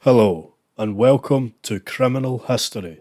Hello and welcome to Criminal History.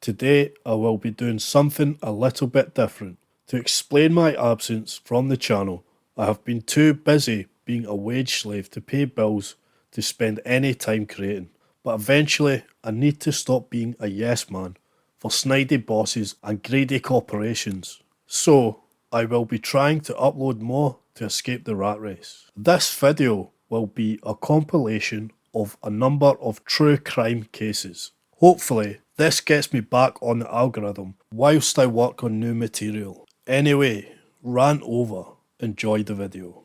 Today I will be doing something a little bit different. To explain my absence from the channel, I have been too busy being a wage slave to pay bills to spend any time creating. But eventually I need to stop being a yes man for snidey bosses and greedy corporations. So I will be trying to upload more to escape the rat race. This video will be a compilation of a number of true crime cases. Hopefully, this gets me back on the algorithm whilst I work on new material. Anyway, rant over. Enjoy the video.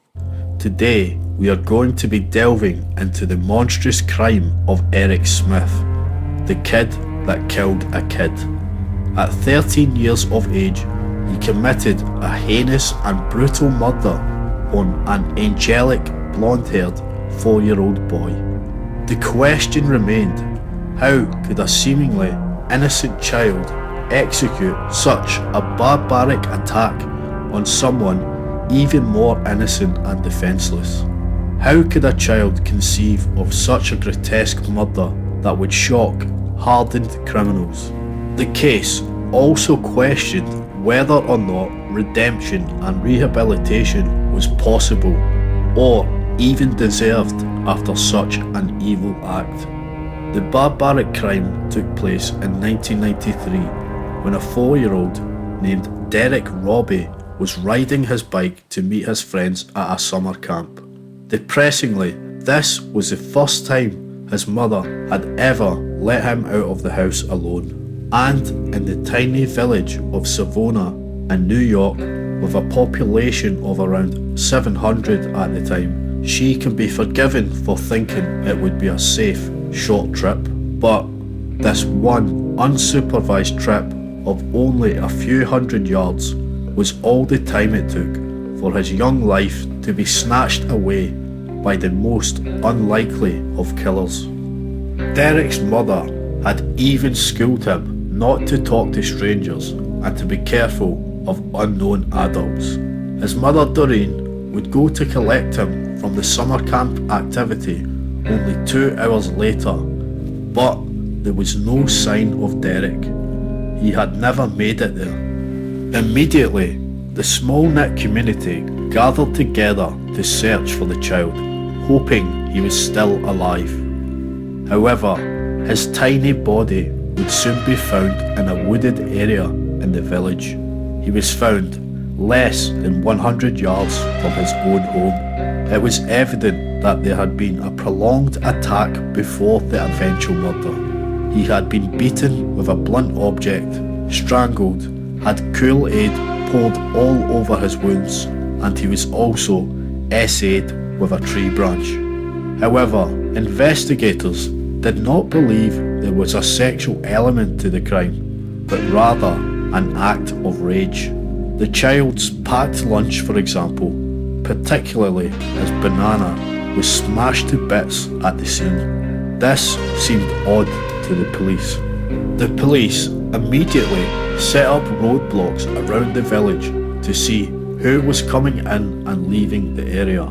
Today, we are going to be delving into the monstrous crime of Eric Smith, the kid that killed a kid. At 13 years of age, he committed a heinous and brutal murder on an angelic, blonde-haired 4-year-old boy. The question remained, how could a seemingly innocent child execute such a barbaric attack on someone even more innocent and defenceless? How could a child conceive of such a grotesque murder that would shock hardened criminals? The case also questioned whether or not redemption and rehabilitation was possible or even deserved after such an evil act. The barbaric crime took place in 1993 when a 4-year-old named Derek Robbie was riding his bike to meet his friends at a summer camp. Depressingly, this was the first time his mother had ever let him out of the house alone. And in the tiny village of Savona in New York, with a population of around 700 at the time, she can be forgiven for thinking it would be a safe, short trip. But this one unsupervised trip of only a few hundred yards was all the time it took for his young life to be snatched away by the most unlikely of killers. Derek's mother had even schooled him not to talk to strangers and to be careful of unknown adults. His mother Doreen would go to collect him from the summer camp activity only 2 hours later, but there was no sign of Derek. He had never made it there. Immediately, the small-knit community gathered together to search for the child, hoping he was still alive. However, his tiny body would soon be found in a wooded area in the village. He was found less than 100 yards from his own home. It was evident that there had been a prolonged attack before the eventual murder. He had been beaten with a blunt object, strangled, had Kool-Aid poured all over his wounds, and he was also SA'd with a tree branch. However, investigators did not believe there was a sexual element to the crime, but rather an act of rage. The child's packed lunch, for example, particularly his banana, was smashed to bits at the scene. This seemed odd to the police. The police immediately set up roadblocks around the village to see who was coming in and leaving the area.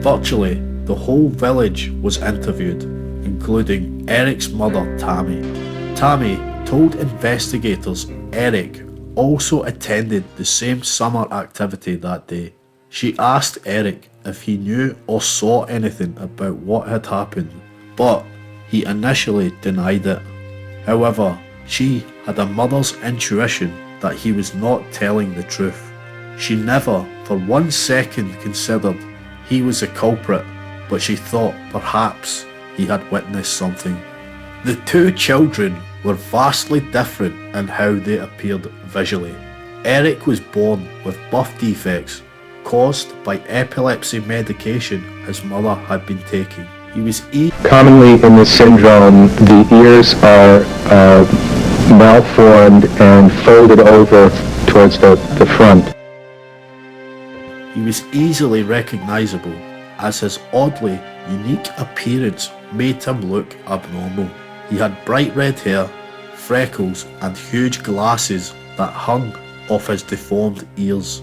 Virtually the whole village was interviewed, including Eric's mother Tammy. Tammy told investigators Eric also attended the same summer activity that day. She asked Eric if he knew or saw anything about what had happened, but he initially denied it. However, she had a mother's intuition that he was not telling the truth. She never for 1 second considered he was the culprit, but she thought perhaps he had witnessed something. The two children were vastly different in how they appeared visually. Eric was born with birth defects caused by epilepsy medication his mother had been taking. He was Commonly in this syndrome, the ears are malformed and folded over towards the front. He was easily recognisable, as his oddly unique appearance made him look abnormal. He had bright red hair, freckles and huge glasses that hung off his deformed ears.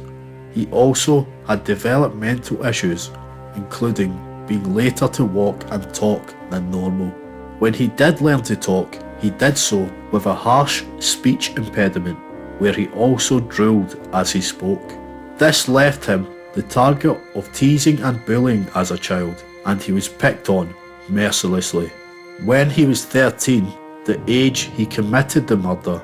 He also had developmental issues, including being later to walk and talk than normal. When he did learn to talk, he did so with a harsh speech impediment, where he also drooled as he spoke. This left him the target of teasing and bullying as a child, and he was picked on mercilessly. When he was 13, the age he committed the murder,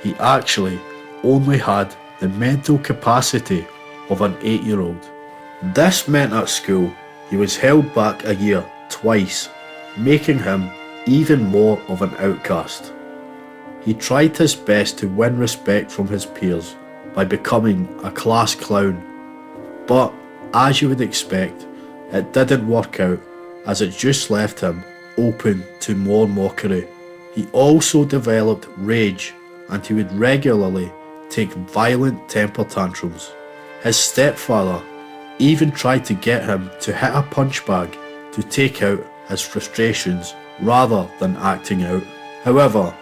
he actually only had the mental capacity of an 8-year-old. This meant at school he was held back a year twice, making him even more of an outcast. He tried his best to win respect from his peers by becoming a class clown, but as you would expect, it didn't work out, as it just left him open to more mockery. He also developed rage, and he would regularly take violent temper tantrums. His stepfather even tried to get him to hit a punch bag to take out his frustrations rather than acting out. However,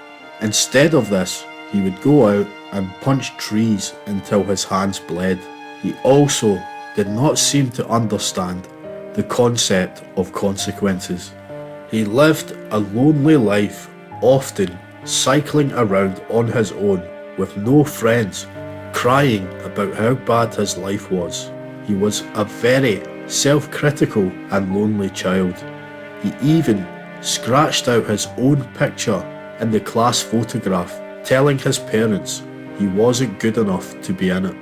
instead of this, he would go out and punch trees until his hands bled. He also did not seem to understand the concept of consequences. He lived a lonely life, often cycling around on his own with no friends, crying about how bad his life was. He was a very self-critical and lonely child. He even scratched out his own picture in the class photograph, telling his parents he wasn't good enough to be in it.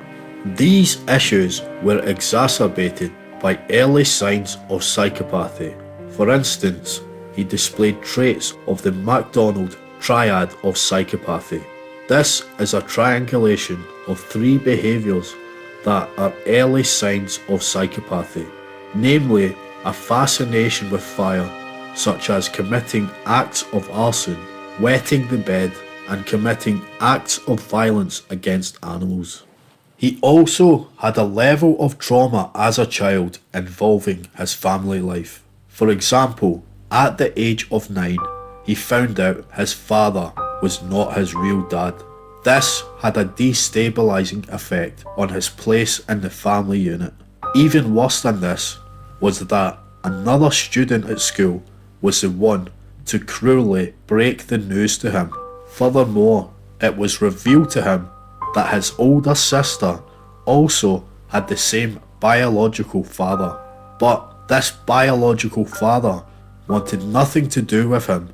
These issues were exacerbated by early signs of psychopathy. For instance, he displayed traits of the MacDonald triad of psychopathy. This is a triangulation of 3 behaviours that are early signs of psychopathy, namely a fascination with fire, such as committing acts of arson, wetting the bed, and committing acts of violence against animals. He also had a level of trauma as a child involving his family life. For example, at the age of 9, he found out his father was not his real dad. This had a destabilising effect on his place in the family unit. Even worse than this was that another student at school was the one to cruelly break the news to him. Furthermore, it was revealed to him that his older sister also had the same biological father, but this biological father wanted nothing to do with him,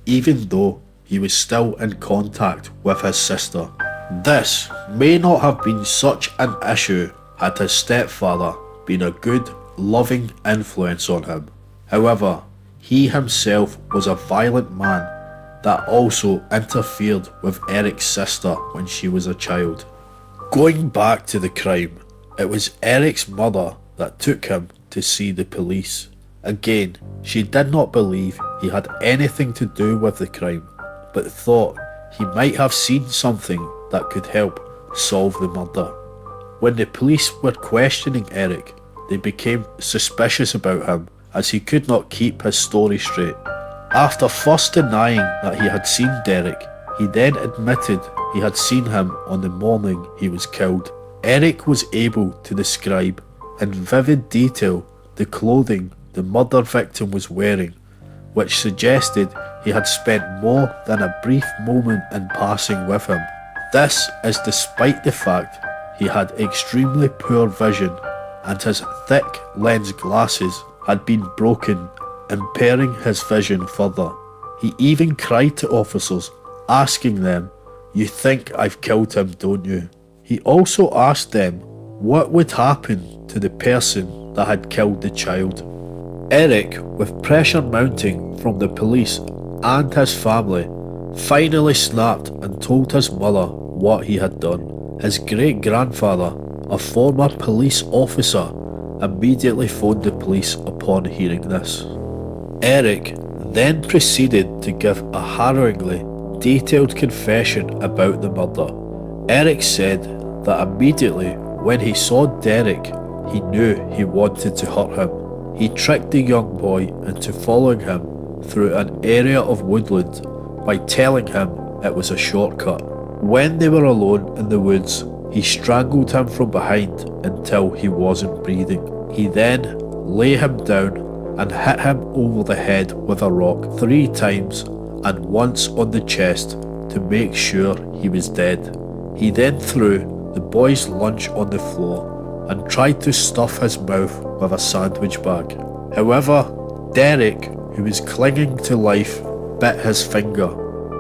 even though he was still in contact with his sister. This may not have been such an issue had his stepfather been a good, loving influence on him. However, he himself was a violent man that also interfered with Eric's sister when she was a child. Going back to the crime, it was Eric's mother that took him to see the police. Again, she did not believe he had anything to do with the crime, but thought he might have seen something that could help solve the murder. When the police were questioning Eric, they became suspicious about him as he could not keep his story straight. After first denying that he had seen Derek, he then admitted he had seen him on the morning he was killed. Eric was able to describe in vivid detail the clothing the murder victim was wearing, which suggested he had spent more than a brief moment in passing with him. This is despite the fact he had extremely poor vision and his thick lens glasses had been broken, impairing his vision further. He even cried to officers, asking them, "You think I've killed him, don't you?" He also asked them what would happen to the person that had killed the child. Eric, with pressure mounting from the police and his family, finally snapped and told his mother what he had done. His great-grandfather, a former police officer, immediately phoned the police upon hearing this. Eric then proceeded to give a harrowingly detailed confession about the murder. Eric said that immediately when he saw Derek, he knew he wanted to hurt him. He tricked the young boy into following him through an area of woodland by telling him it was a shortcut. When they were alone in the woods, he strangled him from behind until he wasn't breathing. He then lay him down and hit him over the head with a rock 3 times and once on the chest to make sure he was dead. He then threw the boy's lunch on the floor and tried to stuff his mouth with a sandwich bag. However, Derek, who was clinging to life, bit his finger.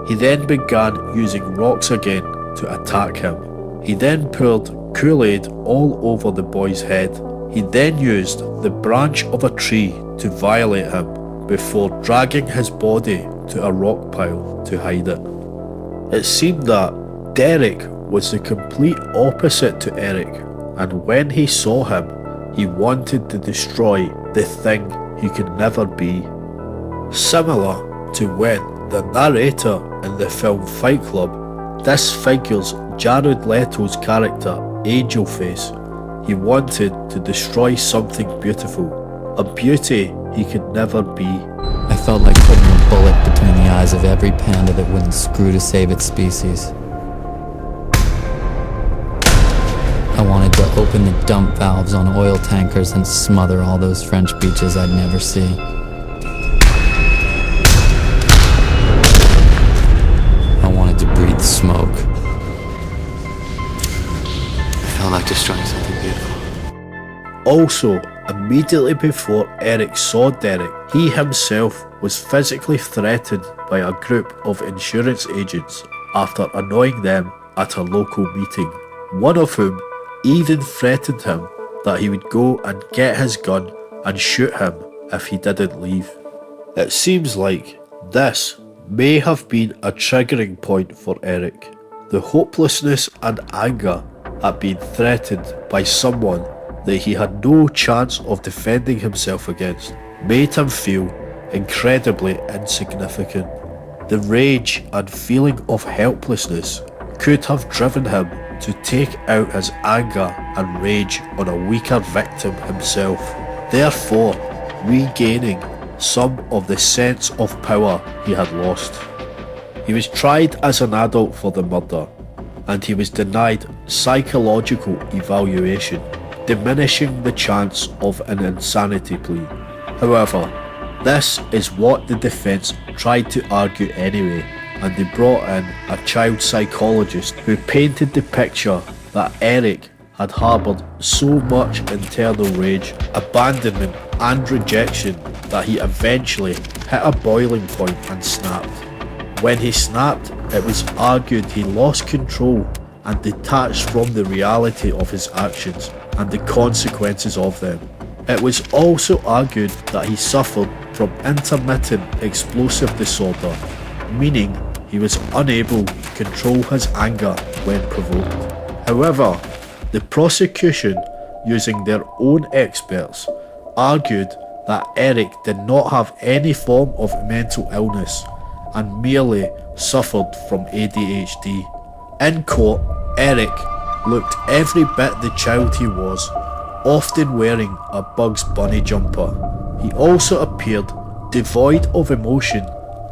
He then began using rocks again to attack him. He then poured Kool-Aid all over the boy's head. He then used the branch of a tree to violate him before dragging his body to a rock pile to hide it. It seemed that Derek was the complete opposite to Eric, and when he saw him, he wanted to destroy the thing he could never be. Similar to when the narrator in the film Fight Club disfigures Jared Leto's character Angel Face. He wanted to destroy something beautiful, a beauty he could never be. I felt like putting a bullet between the eyes of every panda that wouldn't screw to save its species. I wanted to open the dump valves on oil tankers and smother all those French beaches I'd never see. I wanted to breathe smoke. I felt like destroying something beautiful. Also, immediately before Eric saw Derek, he himself was physically threatened by a group of insurance agents after annoying them at a local meeting, one of whom even threatened him that he would go and get his gun and shoot him if he didn't leave. It seems like this may have been a triggering point for Eric. The hopelessness and anger at being threatened by someone that he had no chance of defending himself against made him feel incredibly insignificant. The rage and feeling of helplessness could have driven him to take out his anger and rage on a weaker victim himself, therefore regaining some of the sense of power he had lost. He was tried as an adult for the murder, and he was denied psychological evaluation, diminishing the chance of an insanity plea. However, this is what the defence tried to argue anyway, and they brought in a child psychologist who painted the picture that Eric had harboured so much internal rage, abandonment and rejection that he eventually hit a boiling point and snapped. When he snapped, it was argued he lost control and detached from the reality of his actions and the consequences of them. It was also argued that he suffered from intermittent explosive disorder, meaning he was unable to control his anger when provoked. However, the prosecution, using their own experts, argued that Eric did not have any form of mental illness and merely suffered from ADHD. In court, Eric looked every bit the child he was, often wearing a Bugs Bunny jumper. He also appeared devoid of emotion,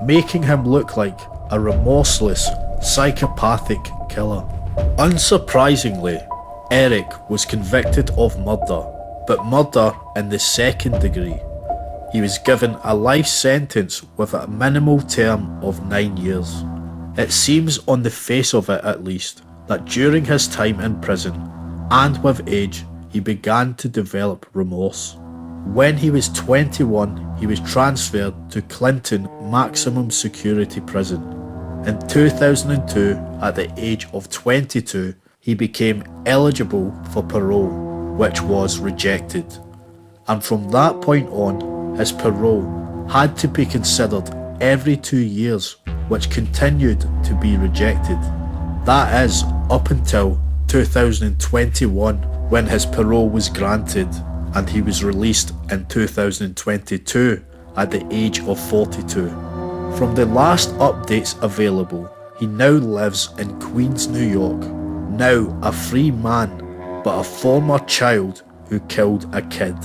making him look like a remorseless, psychopathic killer. Unsurprisingly, Eric was convicted of murder, but murder in the second degree. He was given a life sentence with a minimal term of 9 years. It seems on the face of it at least, that during his time in prison, and with age, he began to develop remorse. When he was 21, he was transferred to Clinton Maximum Security Prison. In 2002, at the age of 22, he became eligible for parole, which was rejected. And from that point on, his parole had to be considered every 2 years, which continued to be rejected. That is, up until 2021, when his parole was granted and he was released in 2022 at the age of 42. From the last updates available, he now lives in Queens, New York, now a free man, but a former child who killed a kid.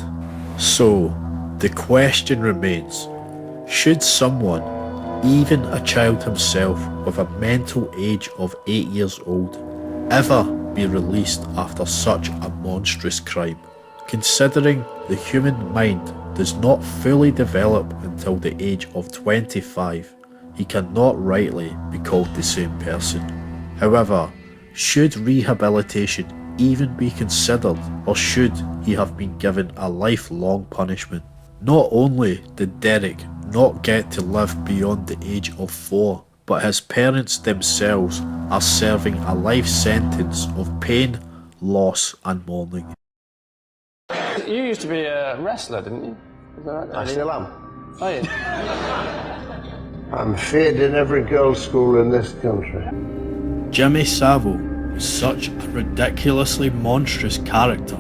So, the question remains, should someone, even a child himself with a mental age of 8 years old, ever be released after such a monstrous crime? Considering the human mind does not fully develop until the age of 25, he cannot rightly be called the same person. However, should rehabilitation even be considered, or should he have been given a lifelong punishment? Not only did Derek not get to live beyond the age of 4, but his parents themselves are serving a life sentence of pain, loss and mourning. You used to be a wrestler, didn't you? Is that right? I still am. Are you? I'm feared in every girls' school in this country. Jimmy Savile is such a ridiculously monstrous character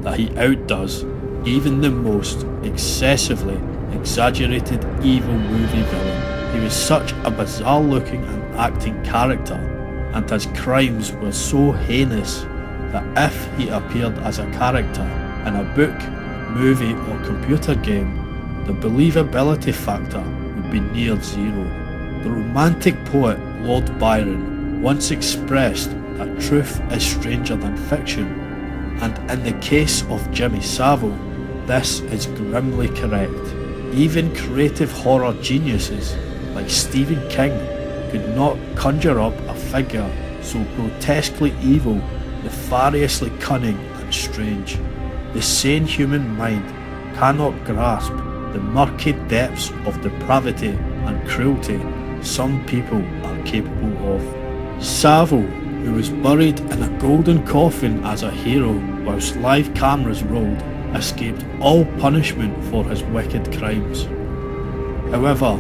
that he outdoes even the most excessively exaggerated evil movie villain. He was such a bizarre looking and acting character, and his crimes were so heinous that if he appeared as a character in a book, movie or computer game, the believability factor would be near zero. The romantic poet Lord Byron once expressed that truth is stranger than fiction, and in the case of Jimmy Savile, this is grimly correct. Even creative horror geniuses like Stephen King could not conjure up a figure so grotesquely evil, nefariously cunning and strange. The sane human mind cannot grasp the murky depths of depravity and cruelty some people are capable of. Savile, who was buried in a golden coffin as a hero whilst live cameras rolled, escaped all punishment for his wicked crimes. However,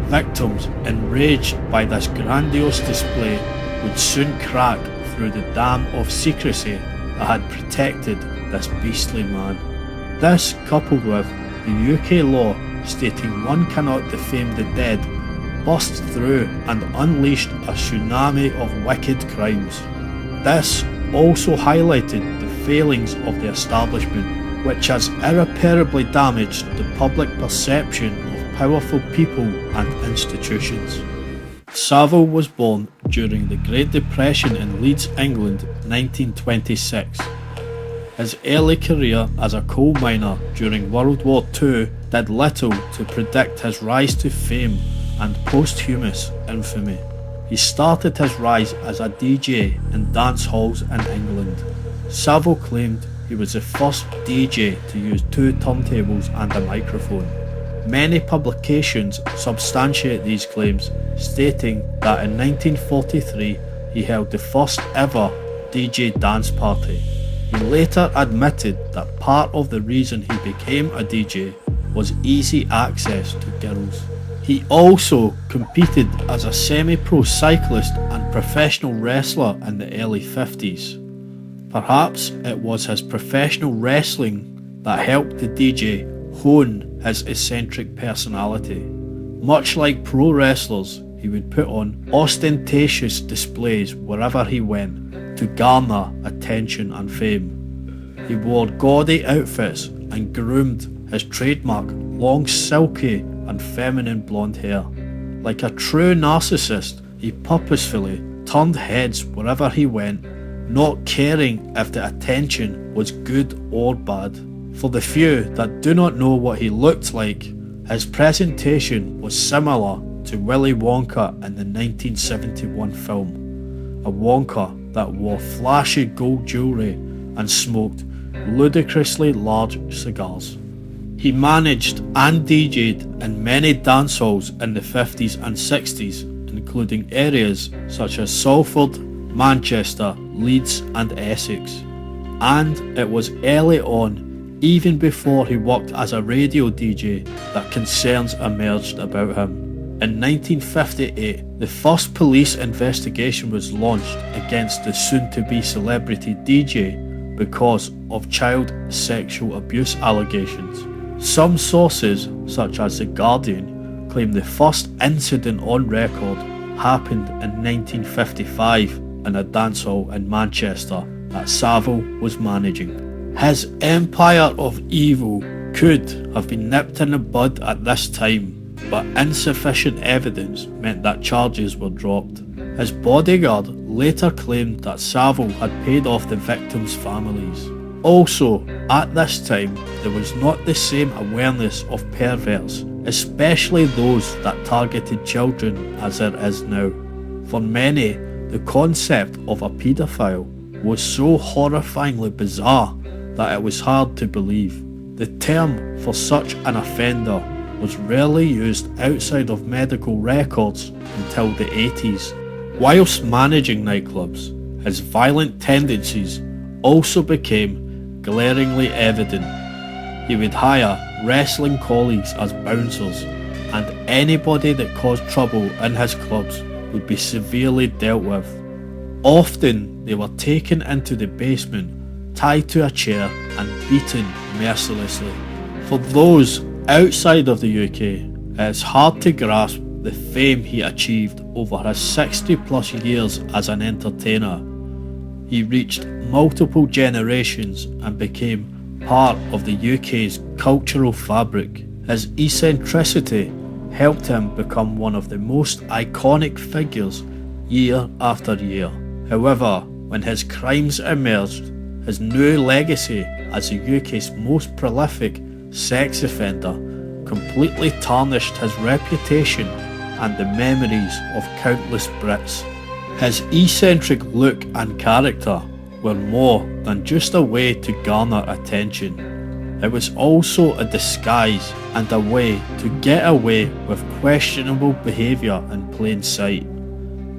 victims enraged by this grandiose display would soon crack through the dam of secrecy that had protected this beastly man. This, coupled with the UK law stating one cannot defame the dead, burst through and unleashed a tsunami of wicked crimes. This also highlighted the failings of the establishment, which has irreparably damaged the public perception of powerful people and institutions. Savile was born during the Great Depression in Leeds, England, 1926. His early career as a coal miner during World War II did little to predict his rise to fame and posthumous infamy. He started his rise as a DJ in dance halls in England. Savile claimed he was the first DJ to use 2 turntables and a microphone. Many publications substantiate these claims, stating that in 1943 he held the first ever DJ dance party. He later admitted that part of the reason he became a DJ was easy access to girls. He also competed as a semi-pro cyclist and professional wrestler in the early 50s. Perhaps it was his professional wrestling that helped the DJ hone his eccentric personality. Much like pro wrestlers, he would put on ostentatious displays wherever he went to garner attention and fame. He wore gaudy outfits and groomed his trademark long, silky and feminine blonde hair. Like a true narcissist, he purposefully turned heads wherever he went, not caring if the attention was good or bad. For the few that do not know what he looked like, his presentation was similar to Willy Wonka in the 1971 film. A Wonka that wore flashy gold jewellery and smoked ludicrously large cigars. He managed and DJ'd in many dance halls in the 50s and 60s, including areas such as Salford, Manchester, Leeds and Essex. And it was early on, even before he worked as a radio DJ, that concerns emerged about him. In 1958, the first police investigation was launched against the soon-to-be celebrity DJ because of child sexual abuse allegations. Some sources, such as The Guardian, claim the first incident on record happened in 1955 in a dance hall in Manchester that Savile was managing. His empire of evil could have been nipped in the bud at this time, but insufficient evidence meant that charges were dropped. His bodyguard later claimed that Savile had paid off the victims' families. Also, at this time, there was not the same awareness of perverts, especially those that targeted children, as there is now. For many, the concept of a paedophile was so horrifyingly bizarre that it was hard to believe. The term for such an offender was rarely used outside of medical records until the 80s. Whilst managing nightclubs, his violent tendencies also became glaringly evident. He would hire wrestling colleagues as bouncers, and anybody that caused trouble in his clubs would be severely dealt with. Often they were taken into the basement, tied to a chair and beaten mercilessly. For those outside of the UK, it is hard to grasp the fame he achieved over his 60 plus years as an entertainer. He reached multiple generations and became part of the UK's cultural fabric. His eccentricity helped him become one of the most iconic figures year after year. However, when his crimes emerged, his new legacy as the UK's most prolific sex offender completely tarnished his reputation and the memories of countless Brits. His eccentric look and character were more than just a way to garner attention. It was also a disguise and a way to get away with questionable behaviour in plain sight.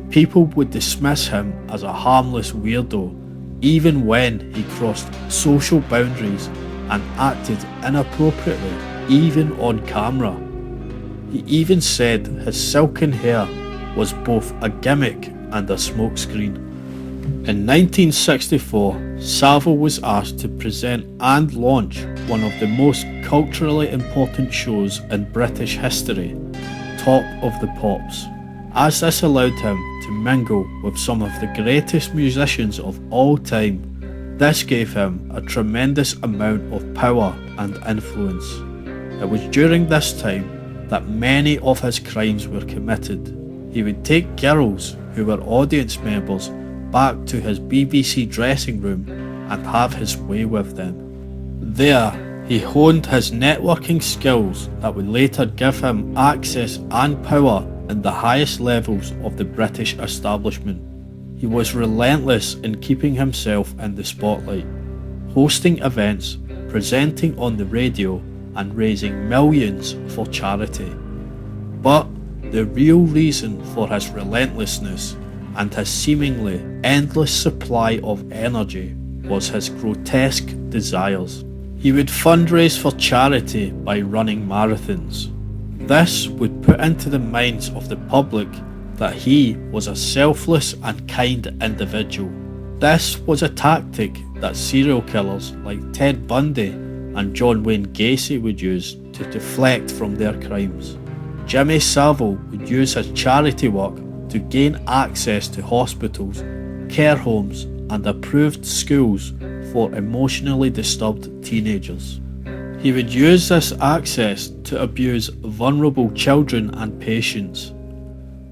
People would dismiss him as a harmless weirdo, even when he crossed social boundaries and acted inappropriately, even on camera. He even said his silken hair was both a gimmick and a smokescreen. In 1964, Savile was asked to present and launch one of the most culturally important shows in British history, Top of the Pops, as this allowed him to mingle with some of the greatest musicians of all time. This gave him a tremendous amount of power and influence. It was during this time that many of his crimes were committed. He would take girls who were audience members back to his BBC dressing room and have his way with them. There, he honed his networking skills that would later give him access and power in the highest levels of the British establishment. He was relentless in keeping himself in the spotlight, hosting events, presenting on the radio, and raising millions for charity. But the real reason for his relentlessness and his seemingly endless supply of energy was his grotesque desires. He would fundraise for charity by running marathons. This would put into the minds of the public that he was a selfless and kind individual. This was a tactic that serial killers like Ted Bundy and John Wayne Gacy would use to deflect from their crimes. Jimmy Savile would use his charity work to gain access to hospitals, care homes, and approved schools for emotionally disturbed teenagers. He would use this access to abuse vulnerable children and patients.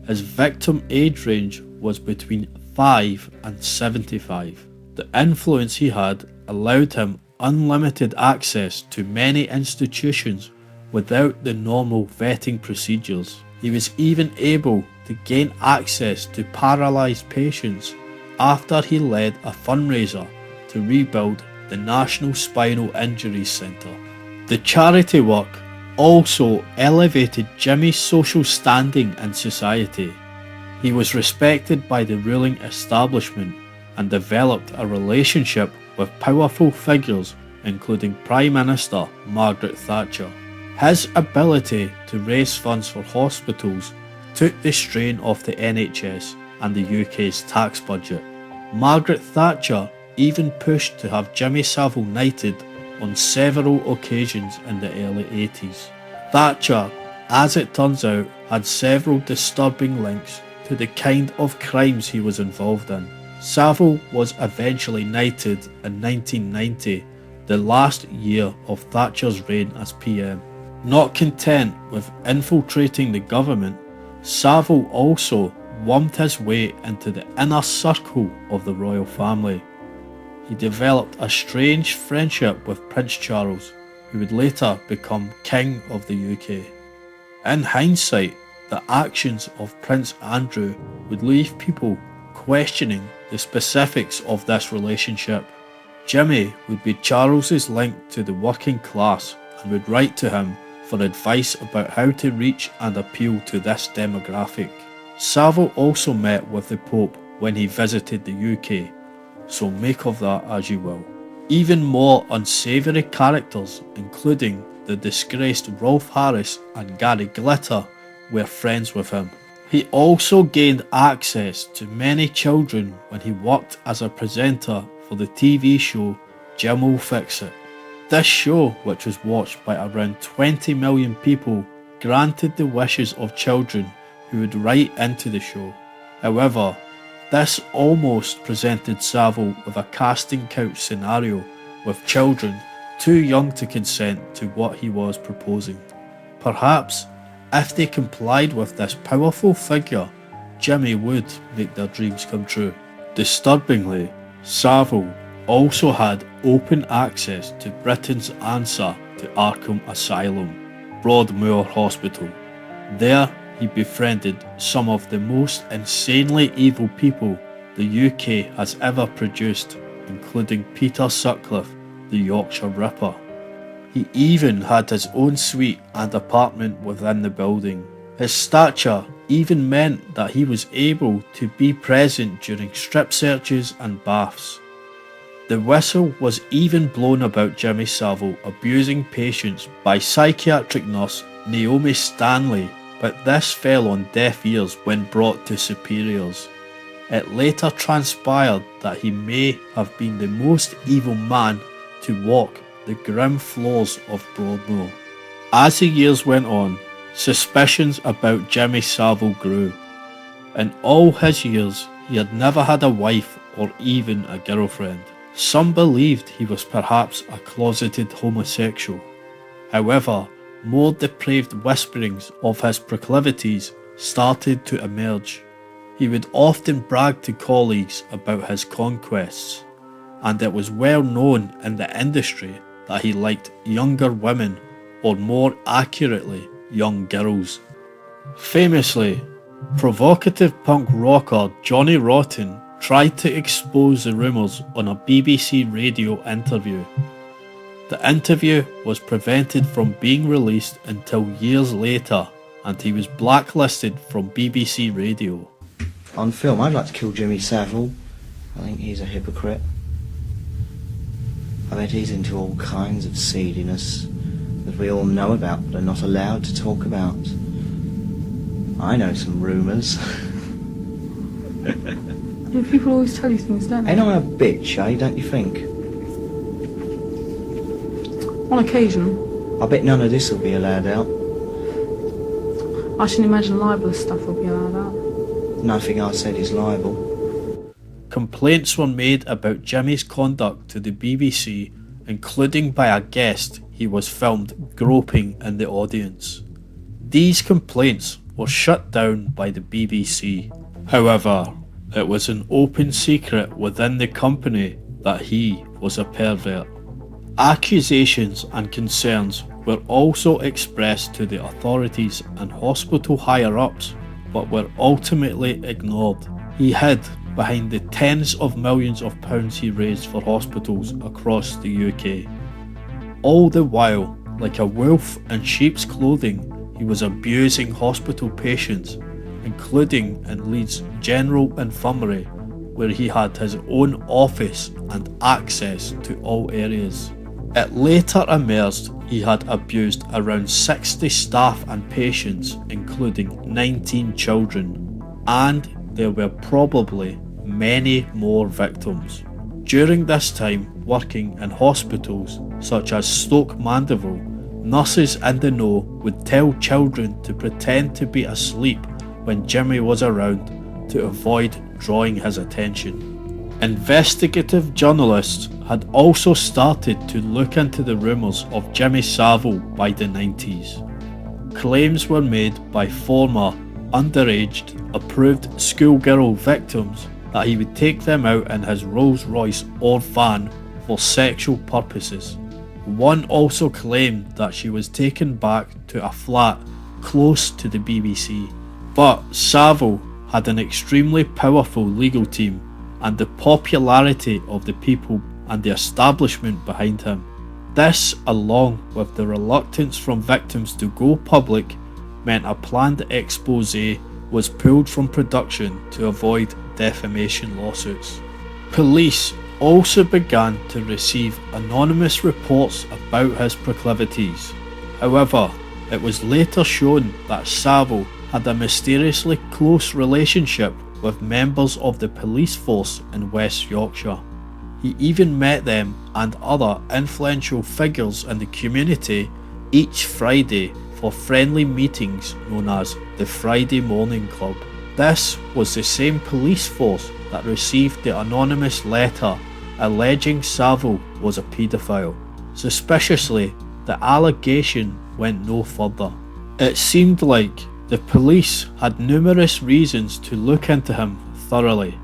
His victim age range was between 5 and 75. The influence he had allowed him unlimited access to many institutions without the normal vetting procedures. He was even able to gain access to paralysed patients after he led a fundraiser to rebuild the National Spinal Injuries Centre. The charity work also elevated Jimmy's social standing in society. He was respected by the ruling establishment and developed a relationship with powerful figures including Prime Minister Margaret Thatcher. His ability to raise funds for hospitals took the strain off the NHS and the UK's tax budget. Margaret Thatcher even pushed to have Jimmy Savile knighted on several occasions in the early 80s. Thatcher, as it turns out, had several disturbing links to the kind of crimes he was involved in. Savile was eventually knighted in 1990, the last year of Thatcher's reign as PM. Not content with infiltrating the government, Savile also wormed his way into the inner circle of the royal family. he developed a strange friendship with Prince Charles, who would later become King of the UK. In hindsight, the actions of Prince Andrew would leave people questioning the specifics of this relationship. Jimmy would be Charles's link to the working class and would write to him for advice about how to reach and appeal to this demographic. Savile also met with the Pope when he visited the UK, so make of that as you will. Even more unsavoury characters, including the disgraced Rolf Harris and Gary Glitter, were friends with him. He also gained access to many children when he worked as a presenter for the TV show Jim Will Fix It. This show, which was watched by around 20 million people, granted the wishes of children who would write into the show. However, this almost presented Savile with a casting couch scenario with children too young to consent to what he was proposing. Perhaps, if they complied with this powerful figure, Jimmy would make their dreams come true. Disturbingly, Savile also had open access to Britain's answer to Arkham Asylum, Broadmoor Hospital. There, he befriended some of the most insanely evil people the UK has ever produced, including Peter Sutcliffe, the Yorkshire Ripper. He even had his own suite and apartment within the building. His stature even meant that he was able to be present during strip searches and baths. The whistle was even blown about Jimmy Savile abusing patients by psychiatric nurse Naomi Stanley, but this fell on deaf ears when brought to superiors. It later transpired that he may have been the most evil man to walk the grim floors of Broadmoor. As the years went on, suspicions about Jimmy Savile grew. In all his years, he had never had a wife or even a girlfriend. Some believed he was perhaps a closeted homosexual. However, more depraved whisperings of his proclivities started to emerge. He would often brag to colleagues about his conquests, and it was well known in the industry that he liked younger women, or more accurately, young girls. Famously, provocative punk rocker Johnny Rotten tried to expose the rumours on a BBC radio interview. The interview was prevented from being released until years later, and he was blacklisted from BBC Radio. On film, I'd like to kill Jimmy Savile. I think he's a hypocrite. I bet he's into all kinds of seediness that we all know about but are not allowed to talk about. I know some rumours. Yeah, people always tell you things, don't they? Ain't I a bitch, eh, don't you think? On occasion. I bet none of this will be allowed out. I should imagine libelous stuff will be allowed out. Nothing I said is liable. Complaints were made about Jimmy's conduct to the BBC, including by a guest he was filmed groping in the audience. These complaints were shut down by the BBC. However, it was an open secret within the company that he was a pervert. Accusations and concerns were also expressed to the authorities and hospital higher-ups, but were ultimately ignored. He hid behind the tens of millions of pounds he raised for hospitals across the UK. All the while, like a wolf in sheep's clothing, he was abusing hospital patients, including in Leeds General Infirmary, where he had his own office and access to all areas. It later emerged he had abused around 60 staff and patients, including 19 children, and there were probably many more victims. During this time, working in hospitals such as Stoke Mandeville, nurses in the know would tell children to pretend to be asleep when Jimmy was around to avoid drawing his attention. Investigative journalists had also started to look into the rumours of Jimmy Savile by the 90s. Claims were made by former underaged approved schoolgirl victims that he would take them out in his Rolls Royce or van for sexual purposes. One also claimed that she was taken back to a flat close to the BBC. But Savile had an extremely powerful legal team and the popularity of the people and the establishment behind him. This, along with the reluctance from victims to go public, meant a planned expose was pulled from production to avoid defamation lawsuits. Police also began to receive anonymous reports about his proclivities. However, it was later shown that Savile had a mysteriously close relationship with members of the police force in West Yorkshire. He even met them and other influential figures in the community each Friday for friendly meetings known as the Friday Morning Club. This was the same police force that received the anonymous letter alleging Savile was a paedophile. Suspiciously, the allegation went no further. It seemed like the police had numerous reasons to look into him thoroughly.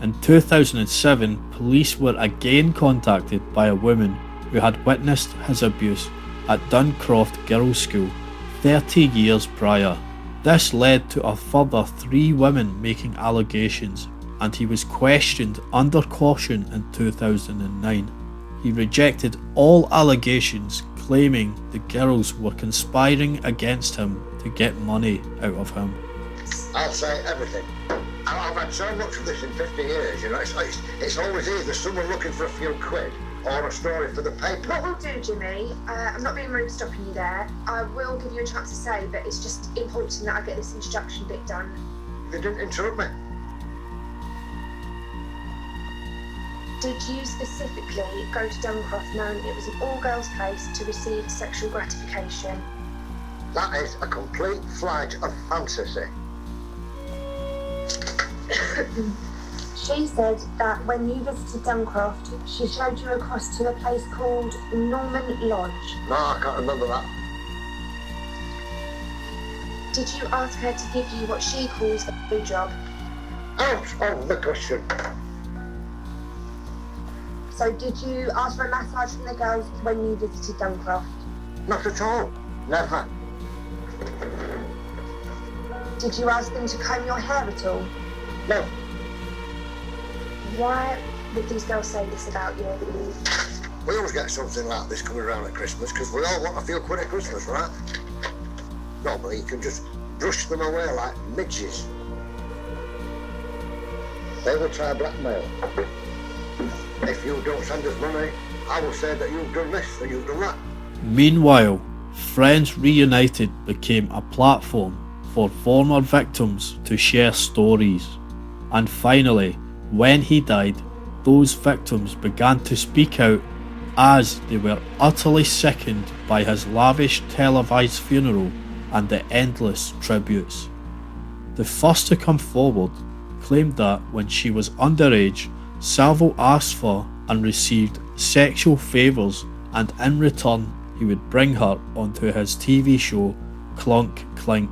In 2007, police were again contacted by a woman who had witnessed his abuse at Duncroft Girls' School 30 years prior. This led to a further 3 women making allegations, and he was questioned under caution in 2009. He rejected all allegations, claiming the girls were conspiring against him to get money out of him. I'll say everything. I've had so much of this in 50 years, you know. It's always either someone looking for a few quid or a story for the paper. What we'll do, Jimmy, I'm not being rude stopping you there. I will give you a chance to say, but it's just important that I get this introduction bit done. They didn't interrupt me. Did you specifically go to Duncroft knowing it was an all-girls place to receive sexual gratification? That is a complete flight of fantasy. She said that when you visited Duncroft, she showed you across to a place called Norman Lodge. No, I can't remember that. Did you ask her to give you what she calls a blue job? Out of the question. So did you ask for a massage from the girls when you visited Duncroft? Not at all. Never. Did you ask them to comb your hair at all? No. Why would these girls say this about you? We always get something like this coming around at Christmas because we all want to feel quid at Christmas, right? Normally you can just brush them away like midges. They will try blackmail. If you don't send us money, I will say that you've done this and you've done that. Meanwhile, Friends Reunited became a platform for former victims to share stories. And finally, when he died, those victims began to speak out as they were utterly sickened by his lavish televised funeral and the endless tributes. The first to come forward claimed that when she was underage, Savile asked for and received sexual favours, and in return he would bring her onto his TV show Clunk Clink.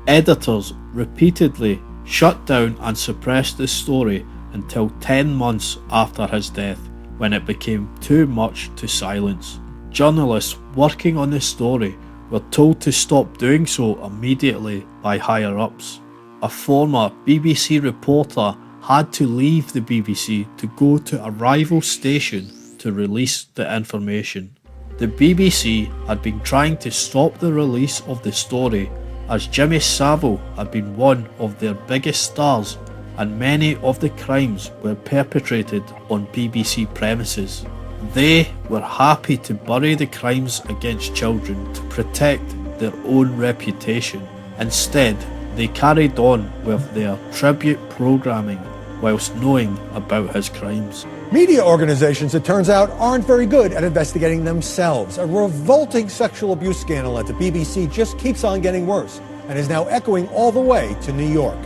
Editors repeatedly shut down and suppressed the story until 10 months after his death, when it became too much to silence. Journalists working on the story were told to stop doing so immediately by higher-ups. A former BBC reporter had to leave the BBC to go to a rival station to release the information. The BBC had been trying to stop the release of the story as Jimmy Savile had been one of their biggest stars and many of the crimes were perpetrated on BBC premises. They were happy to bury the crimes against children to protect their own reputation. Instead, they carried on with their tribute programming whilst knowing about his crimes. Media organizations, it turns out, aren't very good at investigating themselves. A revolting sexual abuse scandal at the BBC just keeps on getting worse and is now echoing all the way to New York.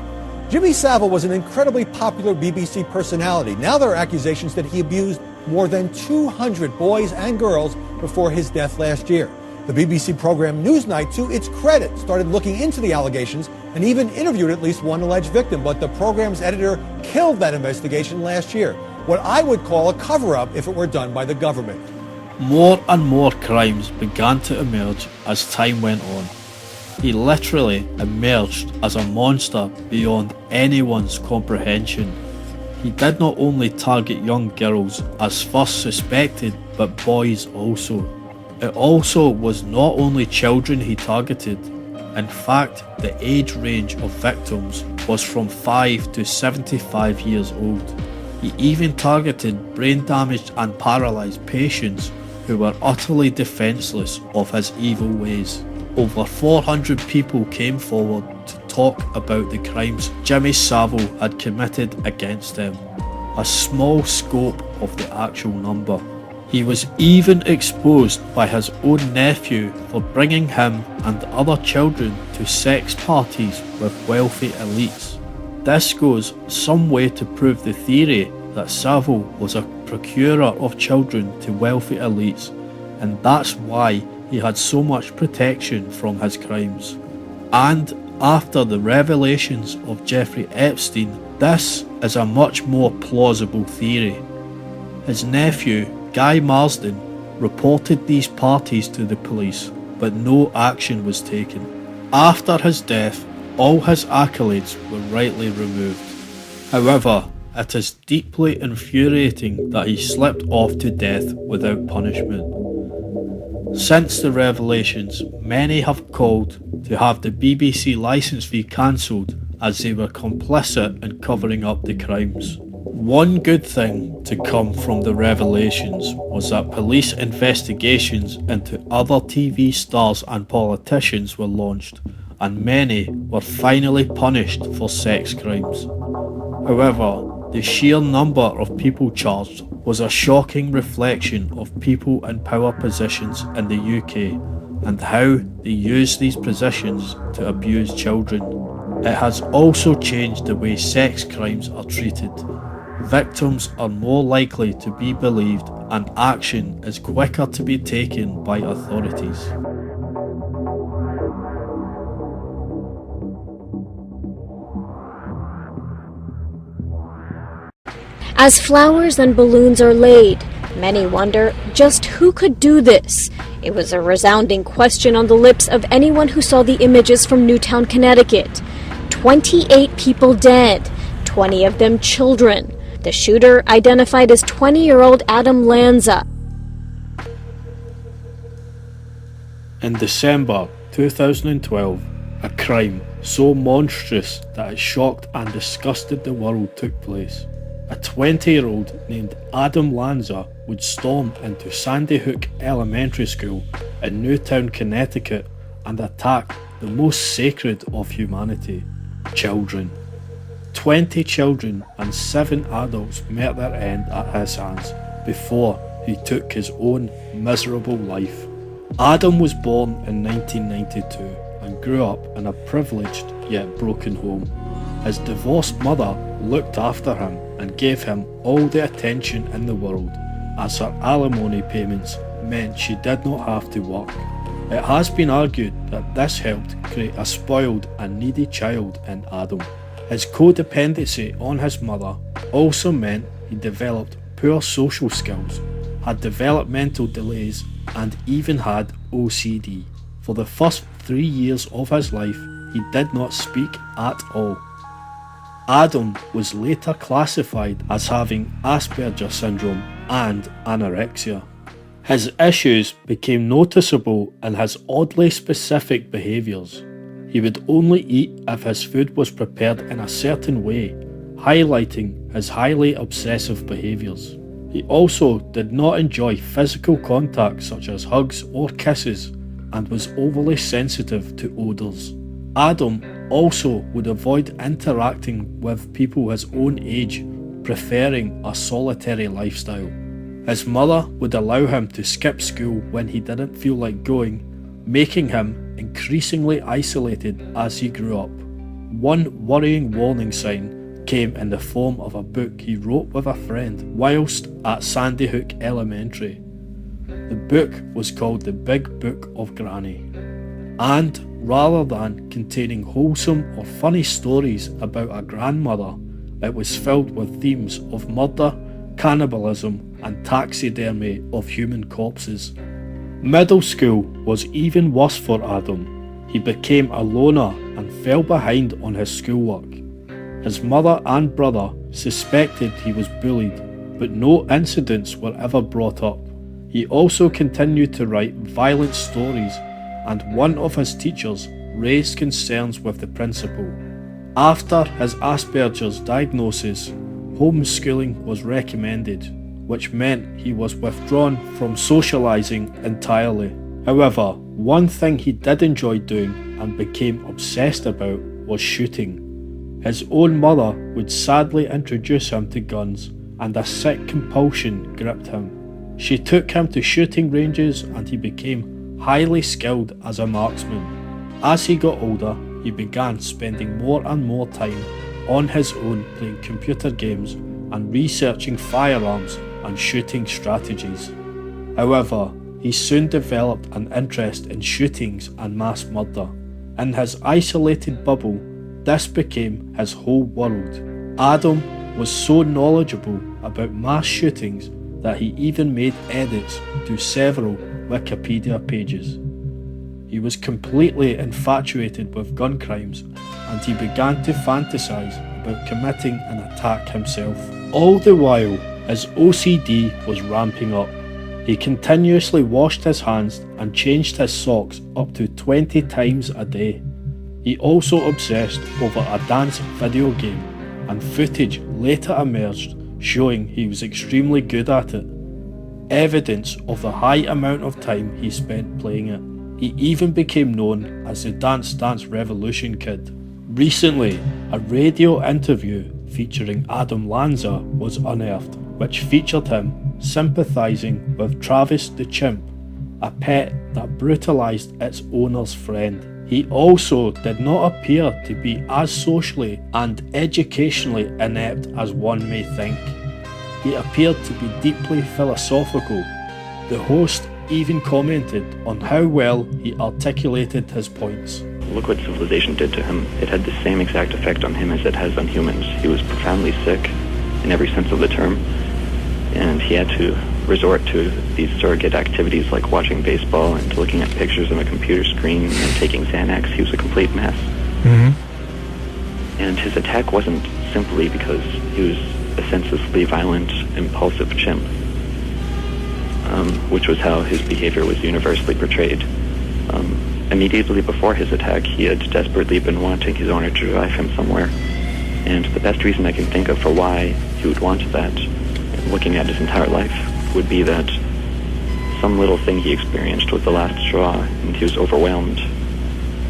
Jimmy Savile was an incredibly popular BBC personality. Now there are accusations that he abused more than 200 boys and girls before his death last year. The BBC program Newsnight, to its credit, started looking into the allegations and even interviewed at least one alleged victim, but the program's editor killed that investigation last year. What I would call a cover-up if it were done by the government. More and more crimes began to emerge as time went on. He literally emerged as a monster beyond anyone's comprehension. He did not only target young girls as first suspected, but boys also. It also was not only children he targeted. In fact, the age range of victims was from 5 to 75 years old. He even targeted brain-damaged and paralysed patients who were utterly defenceless of his evil ways. Over 400 people came forward to talk about the crimes Jimmy Savile had committed against them. A small scope of the actual number. He was even exposed by his own nephew for bringing him and other children to sex parties with wealthy elites. This goes some way to prove the theory that Savile was a procurer of children to wealthy elites, and that's why he had so much protection from his crimes. And after the revelations of Jeffrey Epstein, this is a much more plausible theory. His nephew, Guy Marsden, reported these parties to the police, but no action was taken. After his death, all his accolades were rightly removed. However, it is deeply infuriating that he slipped off to death without punishment. Since the revelations, many have called to have the BBC licence fee cancelled as they were complicit in covering up the crimes. One good thing to come from the revelations was that police investigations into other TV stars and politicians were launched, and many were finally punished for sex crimes. However, the sheer number of people charged was a shocking reflection of people in power positions in the UK and how they use these positions to abuse children. It has also changed the way sex crimes are treated. Victims are more likely to be believed and action is quicker to be taken by authorities. As flowers and balloons are laid, many wonder just who could do this. It was a resounding question on the lips of anyone who saw the images from Newtown, Connecticut. 28 people dead, 20 of them children. The shooter identified as 20-year-old Adam Lanza. In December 2012, a crime so monstrous that it shocked and disgusted the world took place. A 20-year-old named Adam Lanza would storm into Sandy Hook Elementary School in Newtown, Connecticut and attack the most sacred of humanity, children. 20 children and 7 adults met their end at his hands before he took his own miserable life. Adam was born in 1992 and grew up in a privileged yet broken home. His divorced mother looked after him and gave him all the attention in the world, as her alimony payments meant she did not have to work. It has been argued that this helped create a spoiled and needy child in Adam. His codependency on his mother also meant he developed poor social skills, had developmental delays, and even had OCD. For the first 3 years of his life, he did not speak at all. Adam was later classified as having Asperger syndrome and anorexia. His issues became noticeable in his oddly specific behaviours. He would only eat if his food was prepared in a certain way, highlighting his highly obsessive behaviours. He also did not enjoy physical contact such as hugs or kisses and was overly sensitive to odours. Adam also would avoid interacting with people his own age, preferring a solitary lifestyle. His mother would allow him to skip school when he didn't feel like going, making him increasingly isolated as he grew up. One worrying warning sign came in the form of a book he wrote with a friend whilst at Sandy Hook Elementary. The book was called The Big Book of Granny. And Rather than containing wholesome or funny stories about a grandmother, it was filled with themes of murder, cannibalism, and taxidermy of human corpses. Middle school was even worse for Adam. He became a loner and fell behind on his schoolwork. His mother and brother suspected he was bullied, but no incidents were ever brought up. He also continued to write violent stories, and one of his teachers raised concerns with the principal. After his Asperger's diagnosis, homeschooling was recommended, which meant he was withdrawn from socialising entirely. However, one thing he did enjoy doing and became obsessed about was shooting. His own mother would sadly introduce him to guns, and a sick compulsion gripped him. She took him to shooting ranges and he became highly skilled as a marksman. As he got older, he began spending more and more time on his own playing computer games and researching firearms and shooting strategies. However, he soon developed an interest in shootings and mass murder. In his isolated bubble, this became his whole world. Adam was so knowledgeable about mass shootings that he even made edits to several Wikipedia pages. He was completely infatuated with gun crimes, and he began to fantasize about committing an attack himself. All the while, his OCD was ramping up. He continuously washed his hands and changed his socks up to 20 times a day. He also obsessed over a dance video game, and footage later emerged showing he was extremely good at it. Evidence of the high amount of time he spent playing it. He even became known as the Dance Dance Revolution Kid. Recently, a radio interview featuring Adam Lanza was unearthed, which featured him sympathising with Travis the chimp, a pet that brutalised its owner's friend. He also did not appear to be as socially and educationally inept as one may think. He appeared to be deeply philosophical. The host even commented on how well he articulated his points. Look what civilization did to him. It had the same exact effect on him as it has on humans. He was profoundly sick in every sense of the term, and he had to resort to these surrogate activities like watching baseball and looking at pictures on a computer screen and taking Xanax. He was a complete mess. And his attack wasn't simply because he was a senselessly violent, impulsive chimp, which was how his behavior was universally portrayed. Immediately before his attack, he had desperately been wanting his owner to drive him somewhere. And the best reason I can think of for why he would want that, looking at his entire life, would be that some little thing he experienced was the last straw, and he was overwhelmed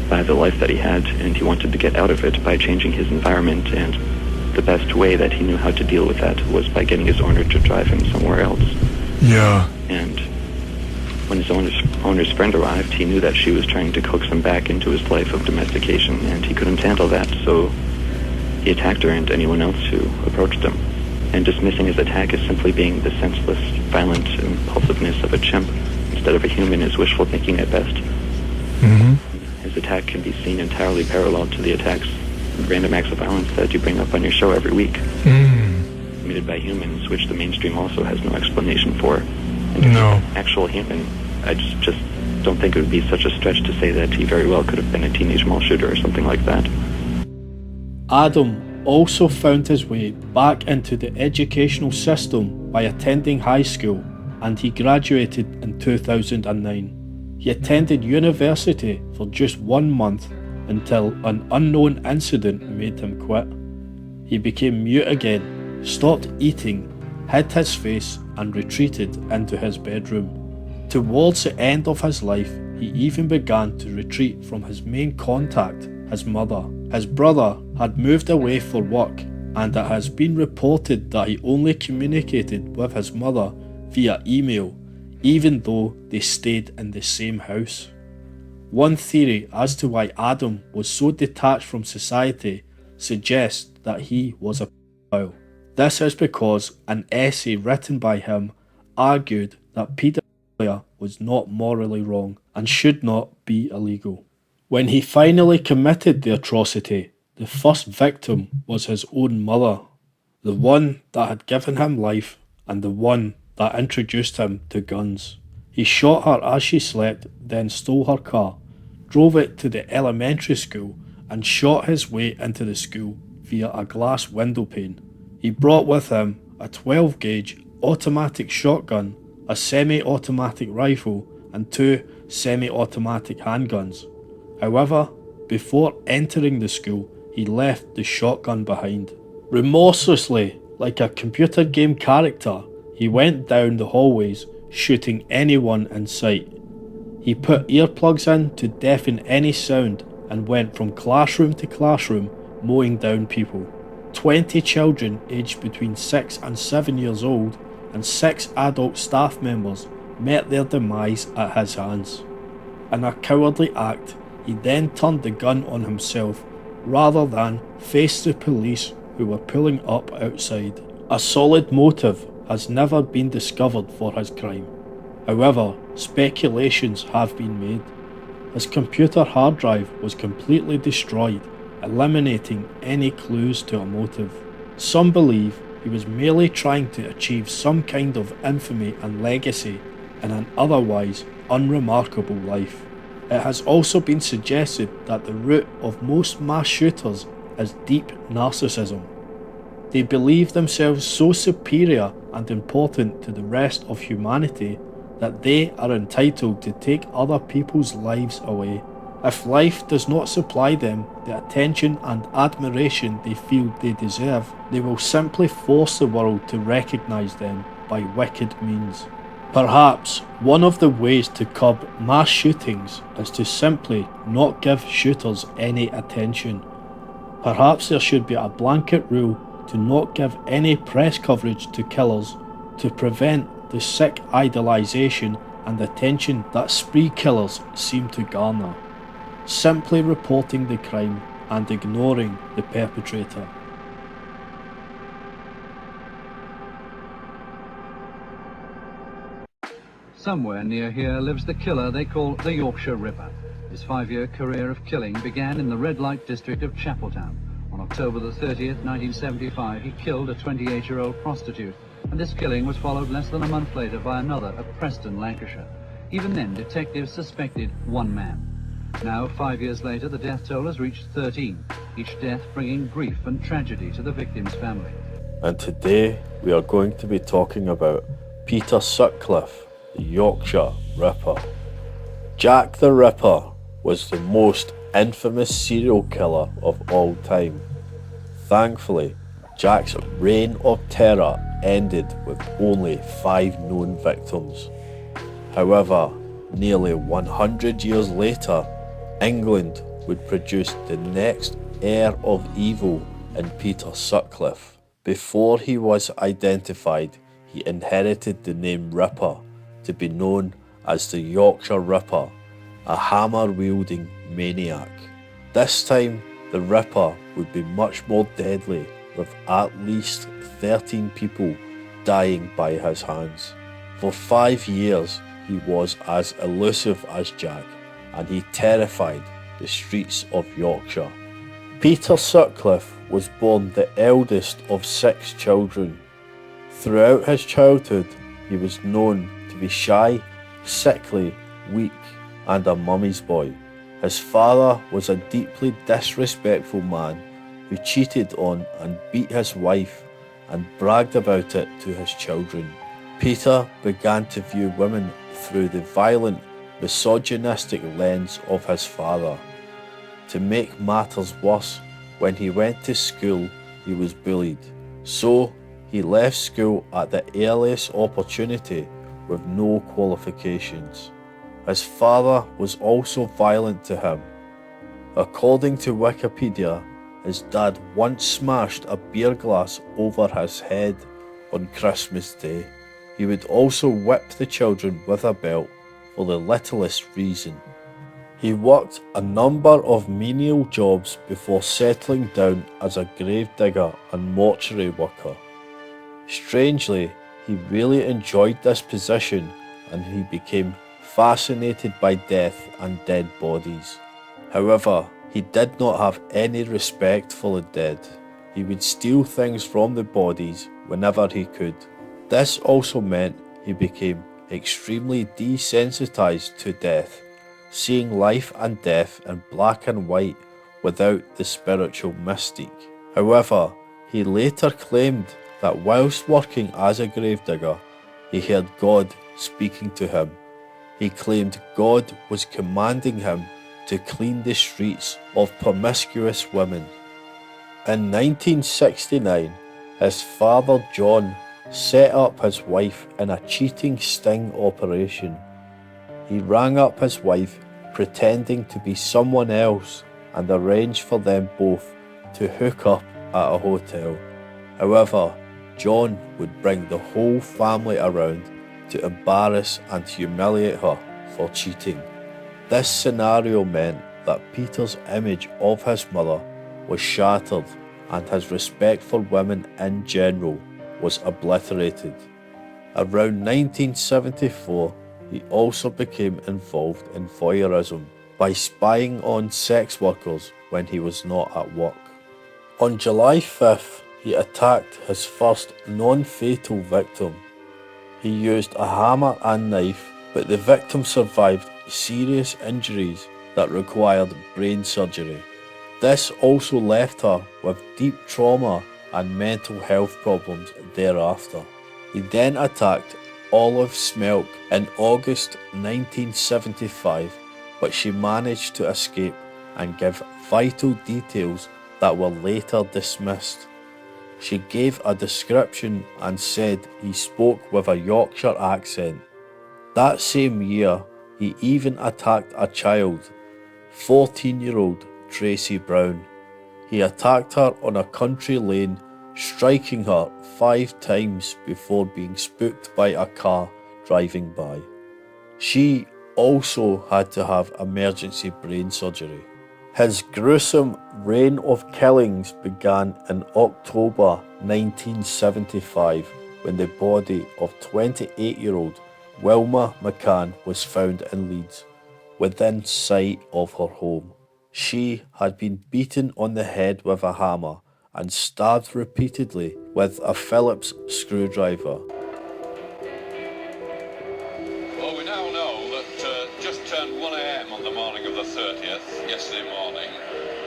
by the life that he had, and he wanted to get out of it by changing his environment, and the best way that he knew how to deal with that was by getting his owner to drive him somewhere else. Yeah. And when his owner's friend arrived, he knew that she was trying to coax him back into his life of domestication, and he couldn't handle that, so he attacked her and anyone else who approached him. And dismissing his attack as simply being the senseless, violent impulsiveness of a chimp instead of a human is wishful thinking at best. His attack can be seen entirely parallel to the attacks and random acts of violence that you bring up on your show every week, committed by humans, which the mainstream also has no explanation for. And if No. he's an actual human, I just don't think it would be such a stretch to say that he very well could have been a teenage mall shooter or something like that. Adam also found his way back into the educational system by attending high school, and he graduated in 2009. He attended university for just 1 month until an unknown incident made him quit. He became mute again, stopped eating, hid his face, and retreated into his bedroom. Towards the end of his life, he even began to retreat from his main contact, his mother. His brother had moved away for work, and it has been reported that he only communicated with his mother via email, even though they stayed in the same house. One theory as to why Adam was so detached from society suggests that he was a pedophile. This is because an essay written by him argued that paedophilia was not morally wrong and should not be illegal. When he finally committed the atrocity, the first victim was his own mother, the one that had given him life and the one that introduced him to guns. He shot her as she slept, then stole her car, drove it to the elementary school and shot his way into the school via a glass window pane. He brought with him a 12-gauge automatic shotgun, a semi-automatic rifle and 2 semi-automatic handguns. However, before entering the school, he left the shotgun behind. Remorselessly, like a computer game character, he went down the hallways, shooting anyone in sight. He put earplugs in to deafen any sound and went from classroom to classroom, mowing down people. 20 children aged between 6 and 7 years old and 6 adult staff members met their demise at his hands. In a cowardly act, he then turned the gun on himself rather than face the police who were pulling up outside. A solid motive has never been discovered for his crime. However, speculations have been made. His computer hard drive was completely destroyed, eliminating any clues to a motive. Some believe he was merely trying to achieve some kind of infamy and legacy in an otherwise unremarkable life. It has also been suggested that the root of most mass shooters is deep narcissism. They believe themselves so superior and important to the rest of humanity that they are entitled to take other people's lives away. If life does not supply them the attention and admiration they feel they deserve, they will simply force the world to recognise them by wicked means. Perhaps one of the ways to curb mass shootings is to simply not give shooters any attention. Perhaps there should be a blanket rule to not give any press coverage to killers to prevent the sick idolisation and attention that spree killers seem to garner. Simply reporting the crime and ignoring the perpetrator. Somewhere near here lives the killer they call the Yorkshire Ripper. His 5-year career of killing began in the red light district of Chapeltown. On October the 30th, 1975, he killed a 28-year-old prostitute, and this killing was followed less than a month later by another at Preston, Lancashire. Even then, detectives suspected one man. Now, 5 years later, the death toll has reached 13, each death bringing grief and tragedy to the victim's family. And today, we are going to be talking about Peter Sutcliffe, the Yorkshire Ripper. Jack the Ripper was the most infamous serial killer of all time. Thankfully, Jack's reign of terror ended with only 5 known victims. However, nearly 100 years later, England would produce the next heir of evil in Peter Sutcliffe. Before he was identified, he inherited the name Ripper to be known as the Yorkshire Ripper, a hammer-wielding maniac. This time, the Ripper would be much more deadly, with at least 13 people dying by his hands. For 5 years, he was as elusive as Jack, and he terrified the streets of Yorkshire. Peter Sutcliffe was born the eldest of 6 children. Throughout his childhood, he was known to be shy, sickly, weak, and a mummy's boy. His father was a deeply disrespectful man who cheated on and beat his wife and bragged about it to his children. Peter began to view women through the violent, misogynistic lens of his father. To make matters worse, when he went to school, he was bullied. So, he left school at the earliest opportunity with no qualifications. His father was also violent to him. According to Wikipedia, his dad once smashed a beer glass over his head on Christmas Day. He would also whip the children with a belt for the littlest reason. He worked a number of menial jobs before settling down as a gravedigger and mortuary worker. Strangely, he really enjoyed this position and he became fascinated by death and dead bodies. However, he did not have any respect for the dead. He would steal things from the bodies whenever he could. This also meant he became extremely desensitized to death, seeing life and death in black and white without the spiritual mystique. However, he later claimed that whilst working as a gravedigger, he heard God speaking to him. He claimed God was commanding him to clean the streets of promiscuous women. In 1969, his father John set up his wife in a cheating sting operation. He rang up his wife pretending to be someone else and arranged for them both to hook up at a hotel. However, John would bring the whole family around to embarrass and humiliate her for cheating. This scenario meant that Peter's image of his mother was shattered and his respect for women in general was obliterated. Around 1974, he also became involved in voyeurism by spying on sex workers when he was not at work. On July 5th, he attacked his first non-fatal victim. He used a hammer and knife, but the victim survived serious injuries that required brain surgery. This also left her with deep trauma and mental health problems thereafter. He then attacked Olive Smelk in August 1975, but she managed to escape and give vital details that were later dismissed. She gave a description and said he spoke with a Yorkshire accent. That same year, he even attacked a child, 14-year-old Tracy Brown. He attacked her on a country lane, striking her 5 times before being spooked by a car driving by. She also had to have emergency brain surgery. His gruesome reign of killings began in October 1975 when the body of 28-year-old Wilma McCann was found in Leeds, within sight of her home. She had been beaten on the head with a hammer and stabbed repeatedly with a Phillips screwdriver. Well, we now know that just turned 1 a.m. on the morning of the 30th, yesterday morning,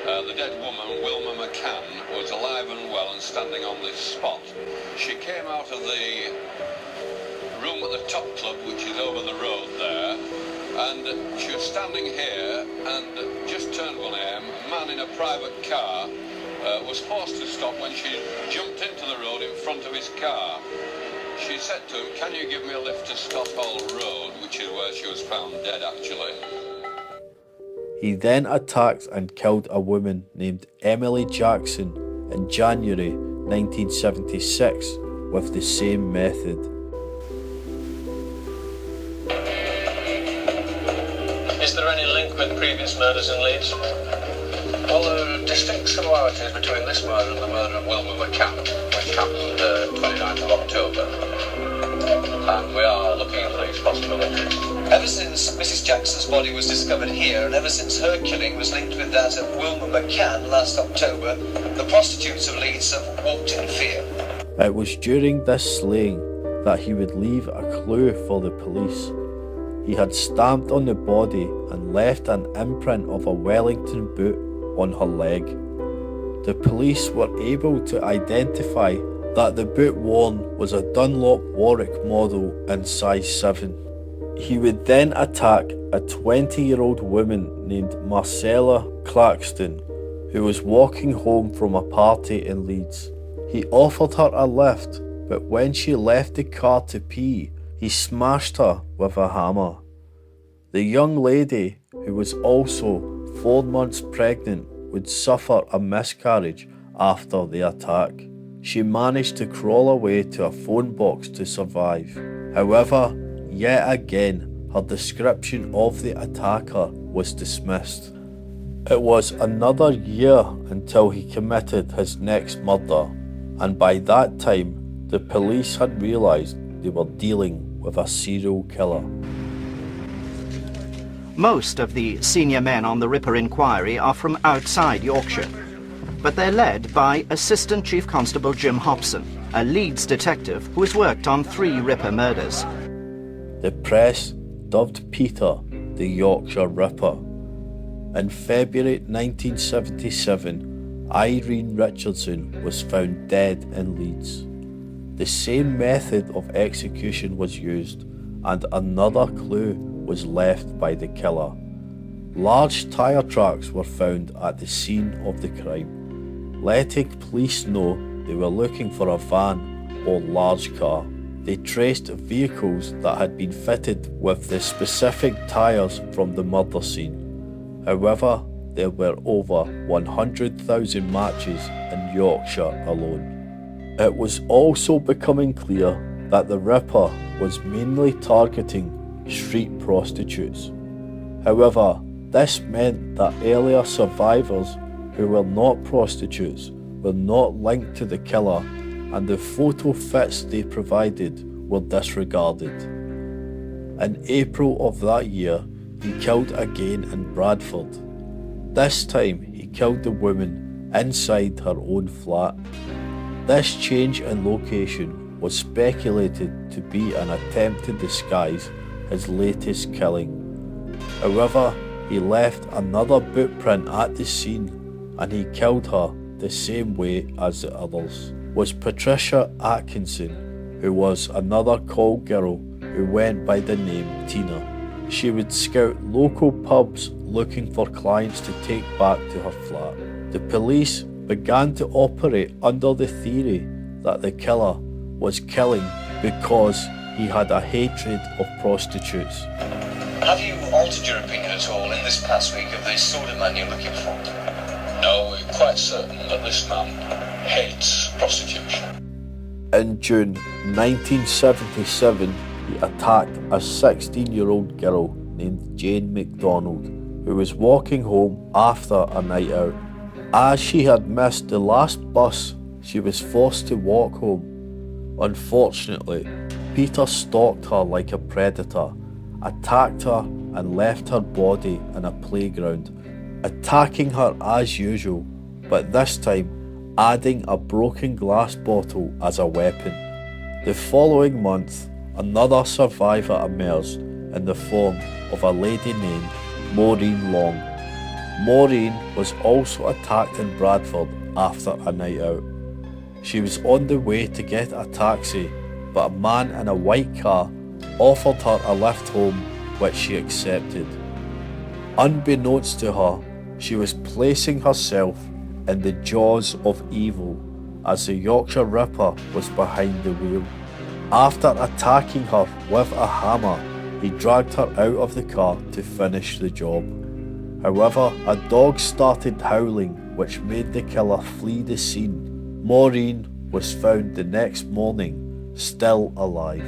the dead woman, Wilma McCann, was alive and well and standing on this spot. She came out of the room at the Top Club, which is over the road there, and she was standing here, and just turned 1 a.m. A man in a private car was forced to stop when she jumped into the road in front of his car. She said to him, "Can you give me a lift to Stothall Road," which is where she was found dead actually. He then attacked and killed a woman named Emily Jackson in January 1976 with the same method. Is there any link with previous murders in Leeds? Well, there are distinct similarities between this murder and the murder of Wilma McCann, which happened 29th of October. And we are looking into these possibilities. Ever since Mrs. Jackson's body was discovered here, and ever since her killing was linked with that of Wilma McCann last October, the prostitutes of Leeds have walked in fear. It was during this slaying that he would leave a clue for the police. He had stamped on the body and left an imprint of a Wellington boot on her leg. The police were able to identify that the boot worn was a Dunlop Warwick model in size 7. He would then attack a 20-year-old woman named Marcella Claxton, who was walking home from a party in Leeds. He offered her a lift, but when she left the car to pee, he smashed her with a hammer. The young lady, who was also 4 months pregnant, would suffer a miscarriage after the attack. She managed to crawl away to a phone box to survive. However, yet again, her description of the attacker was dismissed. It was another year until he committed his next murder, and by that time, the police had realised they were dealing with a serial killer. Most of the senior men on the Ripper inquiry are from outside Yorkshire, but they're led by Assistant Chief Constable Jim Hobson, a Leeds detective who has worked on 3 Ripper murders. The press dubbed Peter the Yorkshire Ripper. In February 1977, Irene Richardson was found dead in Leeds. The same method of execution was used, and another clue was left by the killer. Large tyre tracks were found at the scene of the crime, letting police know they were looking for a van or large car. They traced vehicles that had been fitted with the specific tyres from the murder scene. However, there were over 100,000 matches in Yorkshire alone. It was also becoming clear that the Ripper was mainly targeting street prostitutes. However, this meant that earlier survivors who were not prostitutes were not linked to the killer, and the photo fits they provided were disregarded. In April of that year, he killed again in Bradford. This time he killed the woman inside her own flat. This change in location was speculated to be an attempt to disguise his latest killing. However, he left another boot print at the scene, and he killed her the same way as the others. Was Patricia Atkinson, who was another call girl who went by the name Tina. She would scout local pubs looking for clients to take back to her flat. The police began to operate under the theory that the killer was killing because he had a hatred of prostitutes. Have you altered your opinion at all in this past week of the sort of man you're looking for? No, we're quite certain that this man hates prostitution. In June 1977, he attacked a 16-year-old girl named Jane MacDonald, who was walking home after a night out. As she had missed the last bus, she was forced to walk home. Unfortunately, Peter stalked her like a predator, attacked her and left her body in a playground, attacking her as usual, but this time adding a broken glass bottle as a weapon. The following month, another survivor emerged in the form of a lady named Maureen Long. Maureen was also attacked in Bradford after a night out. She was on the way to get a taxi, but a man in a white car offered her a lift home, which she accepted. Unbeknownst to her, she was placing herself in the jaws of evil, as the Yorkshire Ripper was behind the wheel. After attacking her with a hammer, he dragged her out of the car to finish the job. However, a dog started howling, which made the killer flee the scene. Maureen was found the next morning, still alive.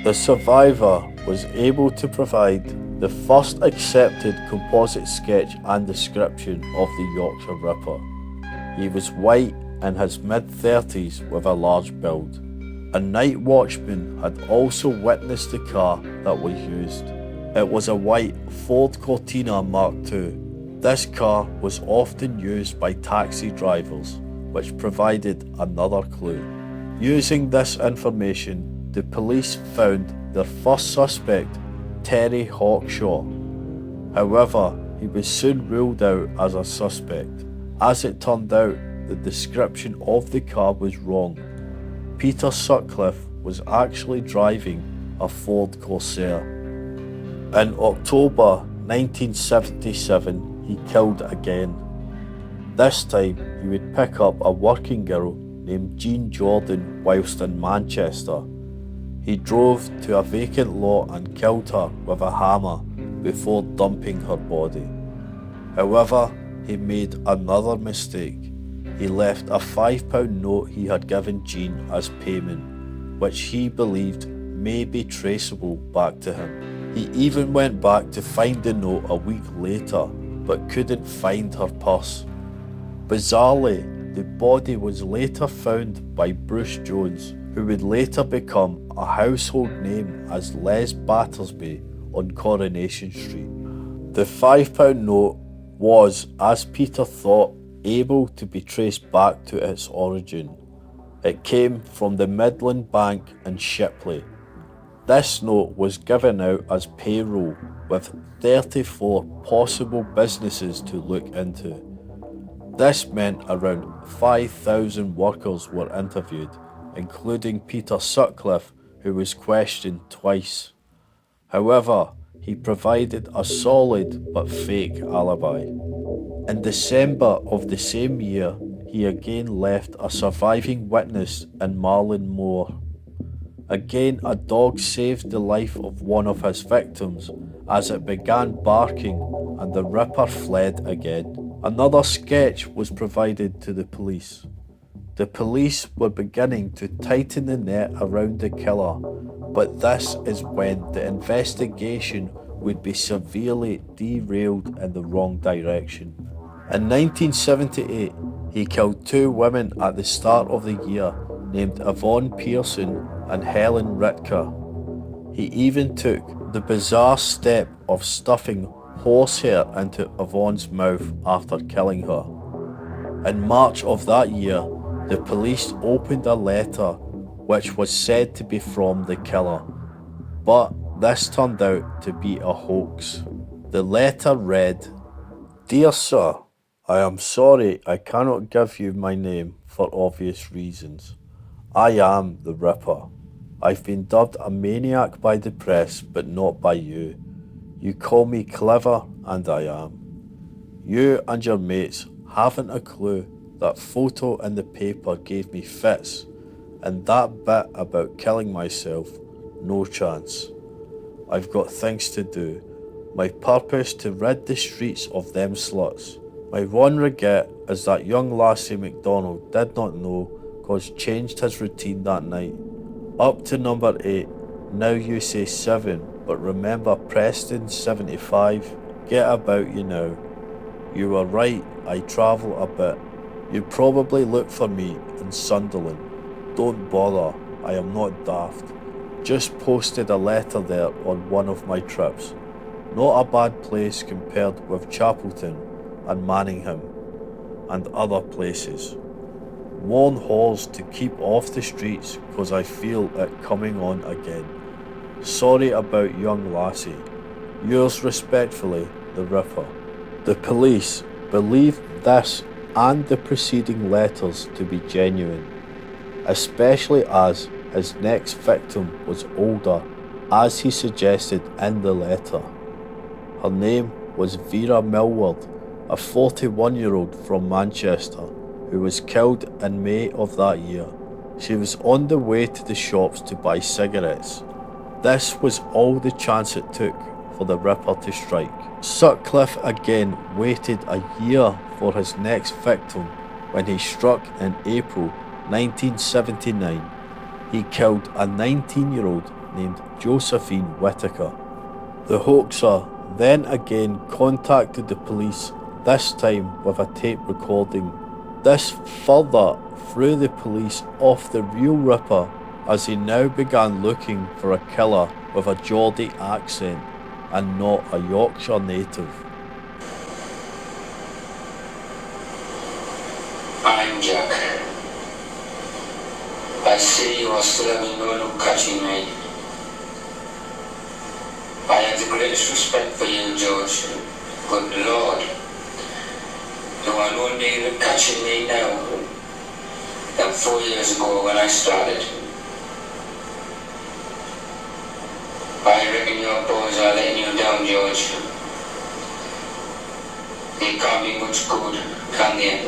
The survivor was able to provide the first accepted composite sketch and description of the Yorkshire Ripper. He was white, in his mid-30s, with a large build. A night watchman had also witnessed the car that was used. It was a white Ford Cortina Mark II. This car was often used by taxi drivers, which provided another clue. Using this information, the police found their first suspect, Terry Hawkshaw. However, he was soon ruled out as a suspect. As it turned out, the description of the car was wrong. Peter Sutcliffe was actually driving a Ford Corsair. In October 1977, he killed again. This time, he would pick up a working girl named Jean Jordan whilst in Manchester. He drove to a vacant lot and killed her with a hammer before dumping her body. However, he made another mistake. He left a £5 note he had given Jean as payment, which he believed may be traceable back to him. He even went back to find the note a week later, but couldn't find her purse. Bizarrely, the body was later found by Bruce Jones, who would later become a household name as Les Battersby on Coronation Street. The £5 note was, as Peter thought, able to be traced back to its origin. It came from the Midland Bank in Shipley. This note was given out as payroll, with 34 possible businesses to look into. This meant around 5,000 workers were interviewed, including Peter Sutcliffe, who was questioned twice. However, he provided a solid but fake alibi. In December of the same year, he again left a surviving witness in Marlin Moor. Again, a dog saved the life of one of his victims as it began barking and the Ripper fled again. Another sketch was provided to the police. The police were beginning to tighten the net around the killer, but this is when the investigation would be severely derailed in the wrong direction. In 1978, he killed 2 women at the start of the year named Yvonne Pearson and Helen Ritka. He even took the bizarre step of stuffing horsehair into Yvonne's mouth after killing her. In March of that year, the police opened a letter which was said to be from the killer, but this turned out to be a hoax. The letter read, "Dear Sir, I am sorry I cannot give you my name for obvious reasons. I am the Ripper. I've been dubbed a maniac by the press, but not by you. You call me clever, and I am. You and your mates haven't a clue. That photo in the paper gave me fits, and that bit about killing myself, no chance. I've got things to do. My purpose to rid the streets of them sluts. My one regret is that young Lassie MacDonald did not know, cause changed his routine that night. Up to number 8, now you say 7, but remember Preston 75, get about you now. You were right, I travel a bit. You probably look for me in Sunderland. Don't bother, I am not daft. Just posted a letter there on one of my trips. Not a bad place compared with Chapelton and Manningham and other places. Warn whores to keep off the streets cause I feel it coming on again. Sorry about young Lassie. Yours respectfully, the Ripper." The police believed this and the preceding letters to be genuine, especially as his next victim was older, as he suggested in the letter. Her name was Vera Millward, a 41-year-old from Manchester, who was killed in May of that year. She was on the way to the shops to buy cigarettes. This was all the chance it took for the Ripper to strike. Sutcliffe again waited a year for his next victim when he struck in April 1979. He killed a 19-year-old named Josephine Whittaker. The hoaxer then again contacted the police, this time with a tape recording. This further threw the police off the real Ripper as he now began looking for a killer with a Geordie accent and not a Yorkshire native. I'm Jack. I see you are still having no luck catching me. I have the greatest respect for you, George. Good Lord. You are no nearer catching me now than 4 years ago when I started. I reckon your boys are letting you down, George. They can't be much good, can they?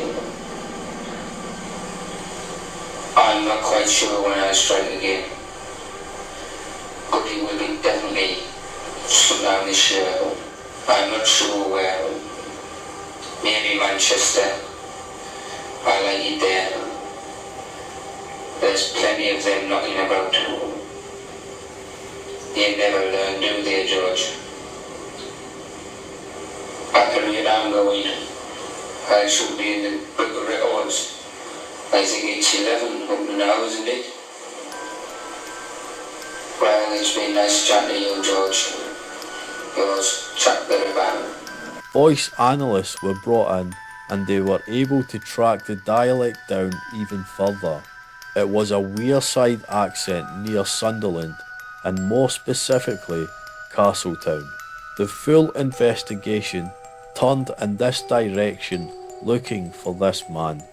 I'm not quite sure when I'll strike again. But it will be definitely sometime this year. I'm not sure where. Maybe Manchester. I like it there. There's plenty of them knocking about. They never learn, do they, George? At the rate I'm going, I should be in the book of records. I think it's 11 up now, isn't it? Well, it's been nice chatting to you, George. was track the ripper. Voice analysts were brought in and they were able to track the dialect down even further. It was a Wearside accent near Sunderland and more specifically Castletown. The full investigation turned in this direction looking for this man.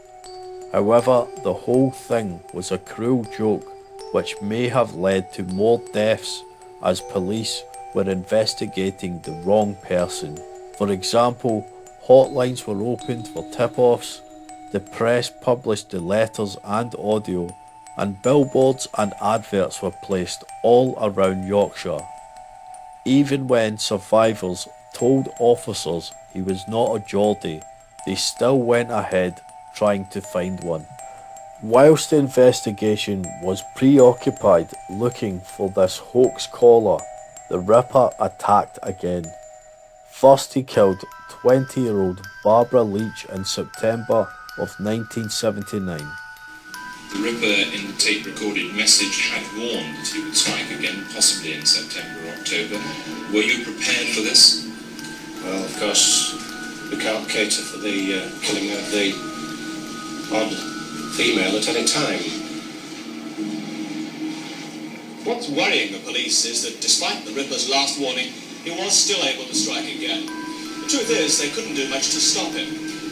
However, the whole thing was a cruel joke which may have led to more deaths as police were investigating the wrong person. For example, hotlines were opened for tip-offs, the press published the letters and audio, and billboards and adverts were placed all around Yorkshire. Even when survivors told officers he was not a Geordie, they still went ahead trying to find one. Whilst the investigation was preoccupied looking for this hoax caller, the Ripper attacked again. First he killed 20-year-old Barbara Leach in September of 1979. The Ripper in the tape-recorded message had warned that he would strike again, possibly in September or October. Were you prepared for this? Well, of course, we can't cater for the killing of the odd female at any time. What's worrying the police is that despite the Ripper's last warning, he was still able to strike again. The truth is, they couldn't do much to stop him,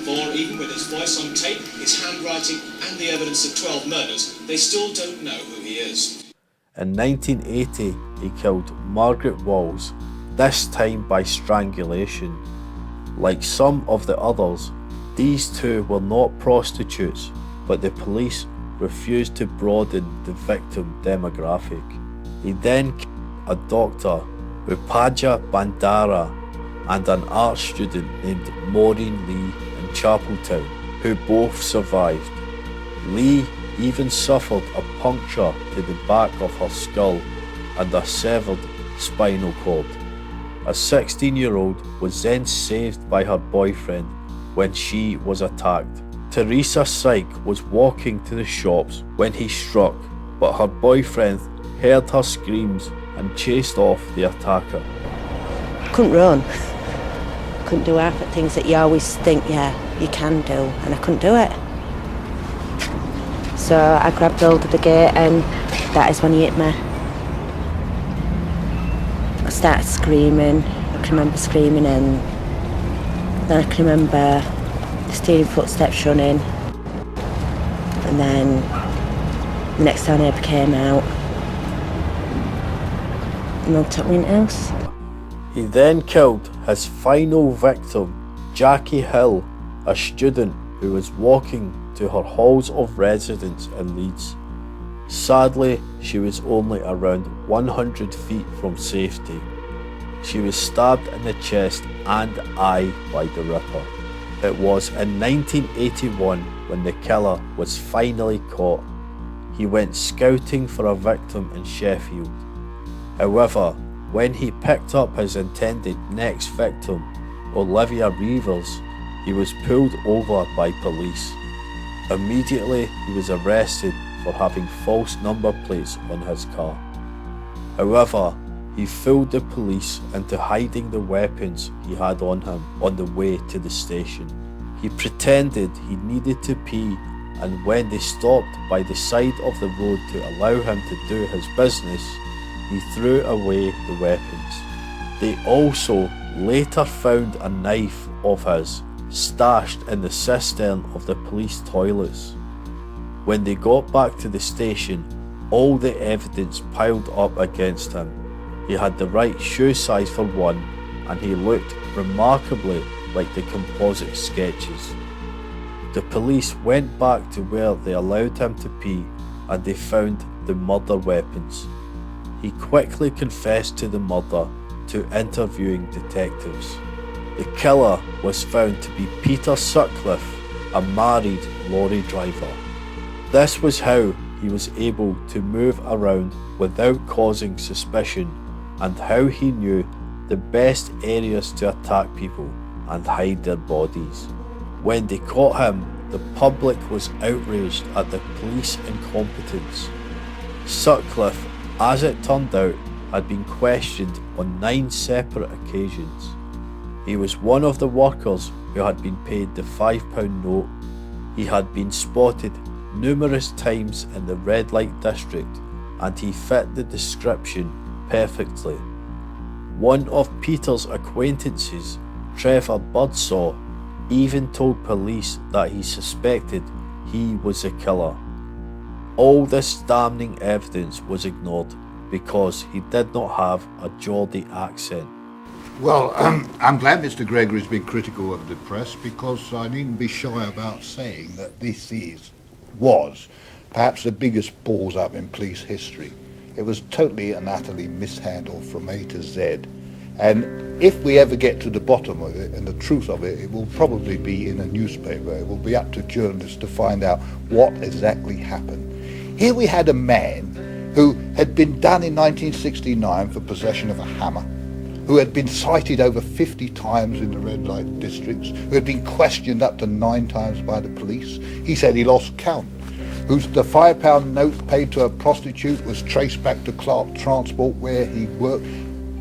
for even with his voice on tape, his handwriting, and the evidence of 12 murders, they still don't know who he is. In 1980, he killed Margaret Walls, this time by strangulation. Like some of the others, these two were not prostitutes, but the police refused to broaden the victim demographic. He then killed a doctor, Rupaja Bandara, and an art student named Maureen Lee in Chapeltown, who both survived. Lee even suffered a puncture to the back of her skull and a severed spinal cord. A 16-year-old was then saved by her boyfriend when she was attacked. Teresa Syke was walking to the shops when he struck, but her boyfriend heard her screams and chased off the attacker. Couldn't run. Couldn't do half the things that you always think, yeah, you can do, and I couldn't do it. So I grabbed hold of the gate and that is when he hit me. I started screaming. I can remember screaming, and then I can remember the steering footsteps running, and then the next door neighbour came out and then took me in the house. He then killed his final victim, Jackie Hill, a student who was walking to her halls of residence in Leeds. Sadly, she was only around 100 feet from safety. She was stabbed in the chest and eye by the Ripper. It was in 1981 when the killer was finally caught. He went scouting for a victim in Sheffield. However, when he picked up his intended next victim, Olivia Reevers, he was pulled over by police. Immediately, he was arrested for having false number plates on his car. However, he fooled the police into hiding the weapons he had on him on the way to the station. He pretended he needed to pee, and when they stopped by the side of the road to allow him to do his business, he threw away the weapons. They also later found a knife of his stashed in the cistern of the police toilets. When they got back to the station, all the evidence piled up against him. He had the right shoe size for one, and he looked remarkably like the composite sketches. The police went back to where they allowed him to pee, and they found the murder weapons. He quickly confessed to the murder to interviewing detectives. The killer was found to be Peter Sutcliffe, a married lorry driver. This was how he was able to move around without causing suspicion, and how he knew the best areas to attack people and hide their bodies. When they caught him, the public was outraged at the police incompetence. Sutcliffe, as it turned out, had been questioned on 9 separate occasions. He was one of the workers who had been paid the £5 note. He had been spotted numerous times in the red light district, and he fit the description perfectly. One of Peter's acquaintances, Trevor Birdsall, even told police that he suspected he was the killer. All this damning evidence was ignored because he did not have a Geordie accent. Well, I'm glad Mr. Gregory's been critical of the press, because I needn't be shy about saying that this was perhaps the biggest balls up in police history. It was totally and utterly mishandled from A to Z. And if we ever get to the bottom of it and the truth of it, it will probably be in a newspaper. It will be up to journalists to find out what exactly happened. Here we had a man who had been done in 1969 for possession of a hammer, who had been cited over 50 times in the red light districts, who had been questioned up to 9 times by the police. He said he lost count. Whose the £5 note paid to a prostitute was traced back to Clark Transport, where he worked.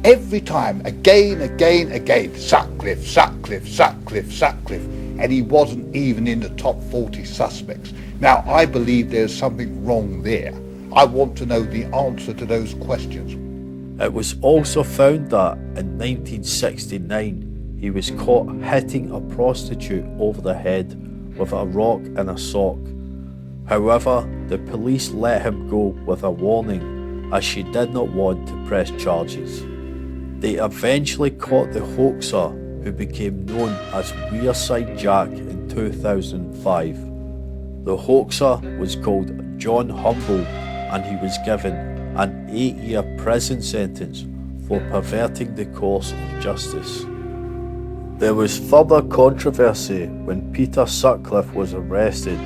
Every time, again, Sutcliffe, Sutcliffe, Sutcliffe, Sutcliffe, and he wasn't even in the top 40 suspects. Now, I believe there's something wrong there. I want to know the answer to those questions. It was also found that in 1969 he was caught hitting a prostitute over the head with a rock and a sock. However, the police let him go with a warning, as she did not want to press charges. They eventually caught the hoaxer, who became known as Wearside Jack in 2005. The hoaxer was called John Humble, and he was given an 8-year prison sentence for perverting the course of justice. There was further controversy when Peter Sutcliffe was arrested,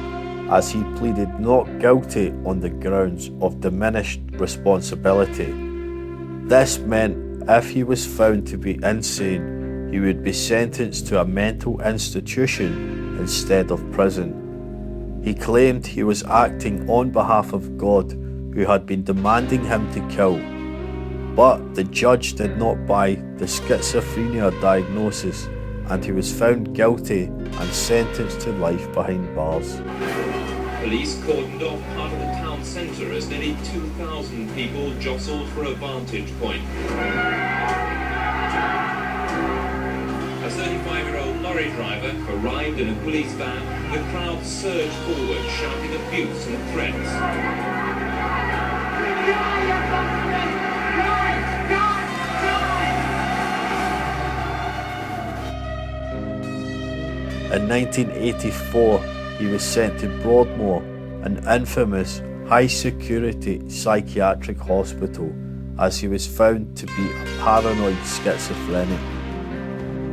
as he pleaded not guilty on the grounds of diminished responsibility. This meant if he was found to be insane, he would be sentenced to a mental institution instead of prison. He claimed he was acting on behalf of God, who had been demanding him to kill, but the judge did not buy the schizophrenia diagnosis, and he was found guilty and sentenced to life behind bars. Police cordoned off part of the town centre as nearly 2,000 people jostled for a vantage point. A 35-year-old lorry driver arrived in a police van. The crowd surged forward, shouting abuse and threats. In 1984, he was sent to Broadmoor, an infamous high-security psychiatric hospital, as he was found to be a paranoid schizophrenic.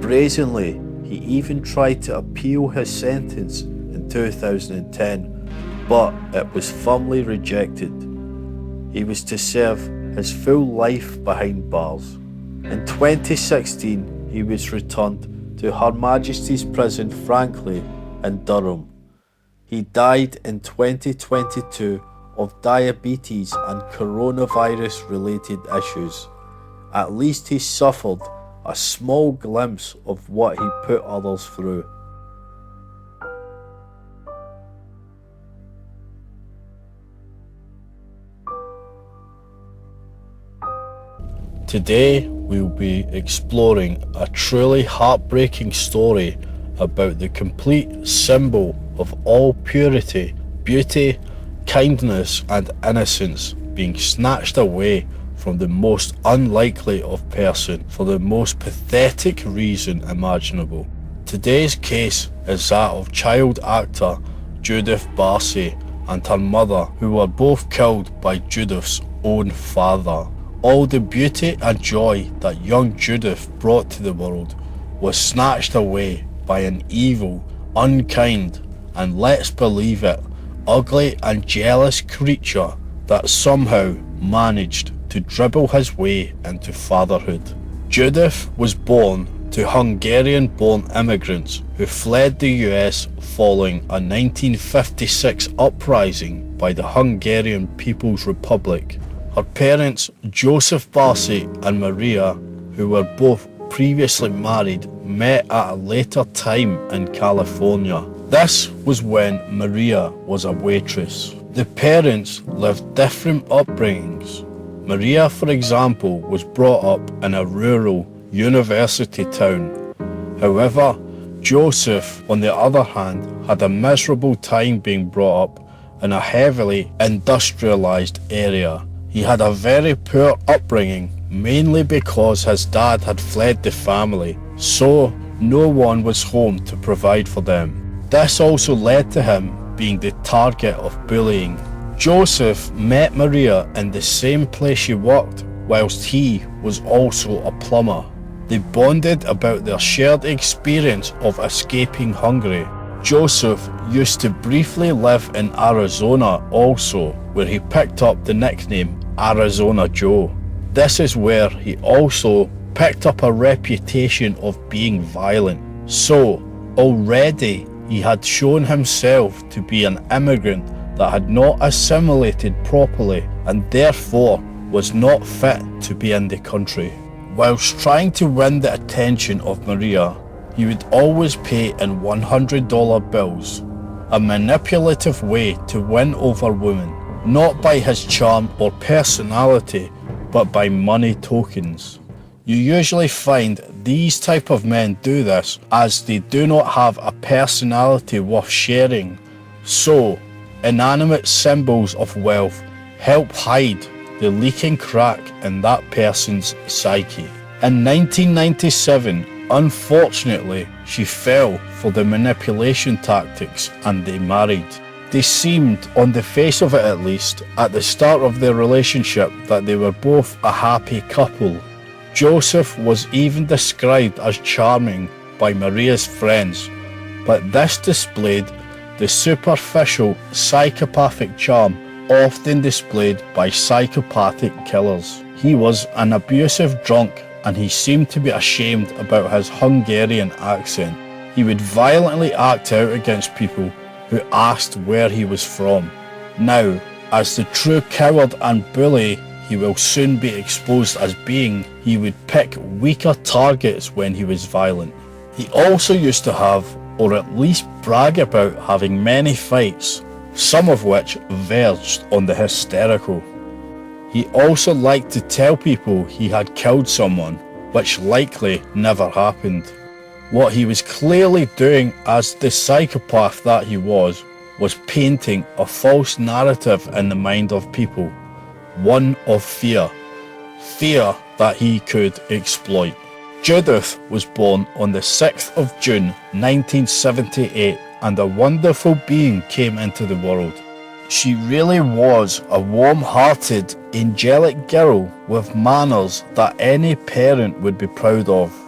Brazenly, he even tried to appeal his sentence in 2010, but it was firmly rejected. He was to serve his full life behind bars. In 2016, he was returned to Her Majesty's Prison Frankly in Durham. He died in 2022 of diabetes and coronavirus-related issues. At least he suffered a small glimpse of what he put others through. Today we'll be exploring a truly heartbreaking story about the complete symbol of all purity, beauty, kindness and innocence being snatched away from the most unlikely of person for the most pathetic reason imaginable. Today's case is that of child actor Judith Barcy and her mother, who were both killed by Judith's own father. All the beauty and joy that young Judith brought to the world was snatched away by an evil, unkind, and let's believe it, ugly and jealous creature that somehow managed to dribble his way into fatherhood. Judith was born to Hungarian-born immigrants who fled the US following a 1956 uprising by the Hungarian People's Republic. Her parents, Joseph Barcy and Maria, who were both previously married, met at a later time in California. This was when Maria was a waitress. The parents lived different upbringings. Maria, for example, was brought up in a rural university town. However, Joseph, on the other hand, had a miserable time being brought up in a heavily industrialized area. He had a very poor upbringing, mainly because his dad had fled the family, so no one was home to provide for them. This also led to him being the target of bullying. Joseph met Maria in the same place she worked, whilst he was also a plumber. They bonded about their shared experience of escaping Hungary. Joseph used to briefly live in Arizona also, where he picked up the nickname Arizona Joe. This is where he also picked up a reputation of being violent. So, already he had shown himself to be an immigrant that had not assimilated properly and therefore was not fit to be in the country. Whilst trying to win the attention of Maria, he would always pay in $100 bills, a manipulative way to win over women, not by his charm or personality, but by money tokens. You usually find these type of men do this as they do not have a personality worth sharing. So, inanimate symbols of wealth help hide the leaking crack in that person's psyche. In 1997, unfortunately, she fell for the manipulation tactics and they married. They seemed, on the face of it at least, at the start of their relationship that they were both a happy couple. Joseph was even described as charming by Maria's friends, but this displayed the superficial psychopathic charm often displayed by psychopathic killers. He was an abusive drunk and he seemed to be ashamed about his Hungarian accent. He would violently act out against people who asked where he was from. Now, as the true coward and bully he will soon be exposed as being, he would pick weaker targets when he was violent. He also used to have, or at least brag about having many fights, some of which verged on the hysterical. He also liked to tell people he had killed someone, which likely never happened. What he was clearly doing as the psychopath that he was painting a false narrative in the mind of people, one of fear that he could exploit. Judith was born on the 6th of June 1978 and a wonderful being came into the world. She really was a warm-hearted, angelic girl with manners that any parent would be proud of.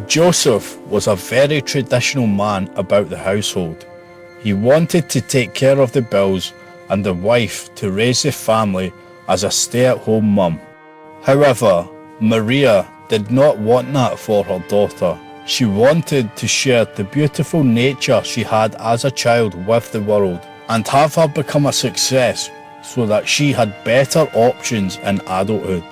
Joseph was a very traditional man about the household. He wanted to take care of the bills and the wife to raise the family as a stay-at-home mum. However, Maria did not want that for her daughter. She wanted to share the beautiful nature she had as a child with the world and have her become a success so that she had better options in adulthood.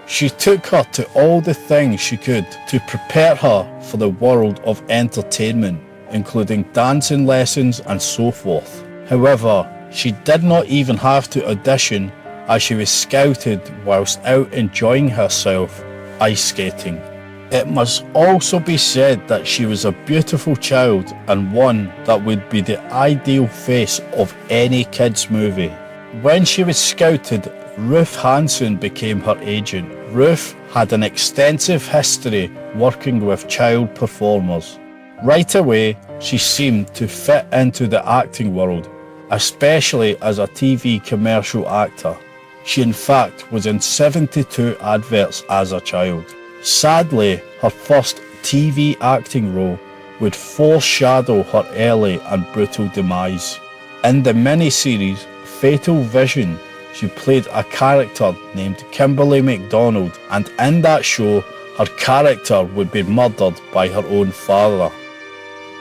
She took her to all the things she could to prepare her for the world of entertainment, including dancing lessons and so forth. However, she did not even have to audition as she was scouted whilst out enjoying herself ice skating. It must also be said that she was a beautiful child and one that would be the ideal face of any kids movie. When she was scouted, Ruth Hansen became her agent. Ruth had an extensive history working with child performers. Right away, she seemed to fit into the acting world, especially as a TV commercial actor. She in fact was in 72 adverts as a child. Sadly, her first TV acting role would foreshadow her early and brutal demise. In the miniseries Fatal Vision, she played a character named Kimberly MacDonald, and in that show, her character would be murdered by her own father.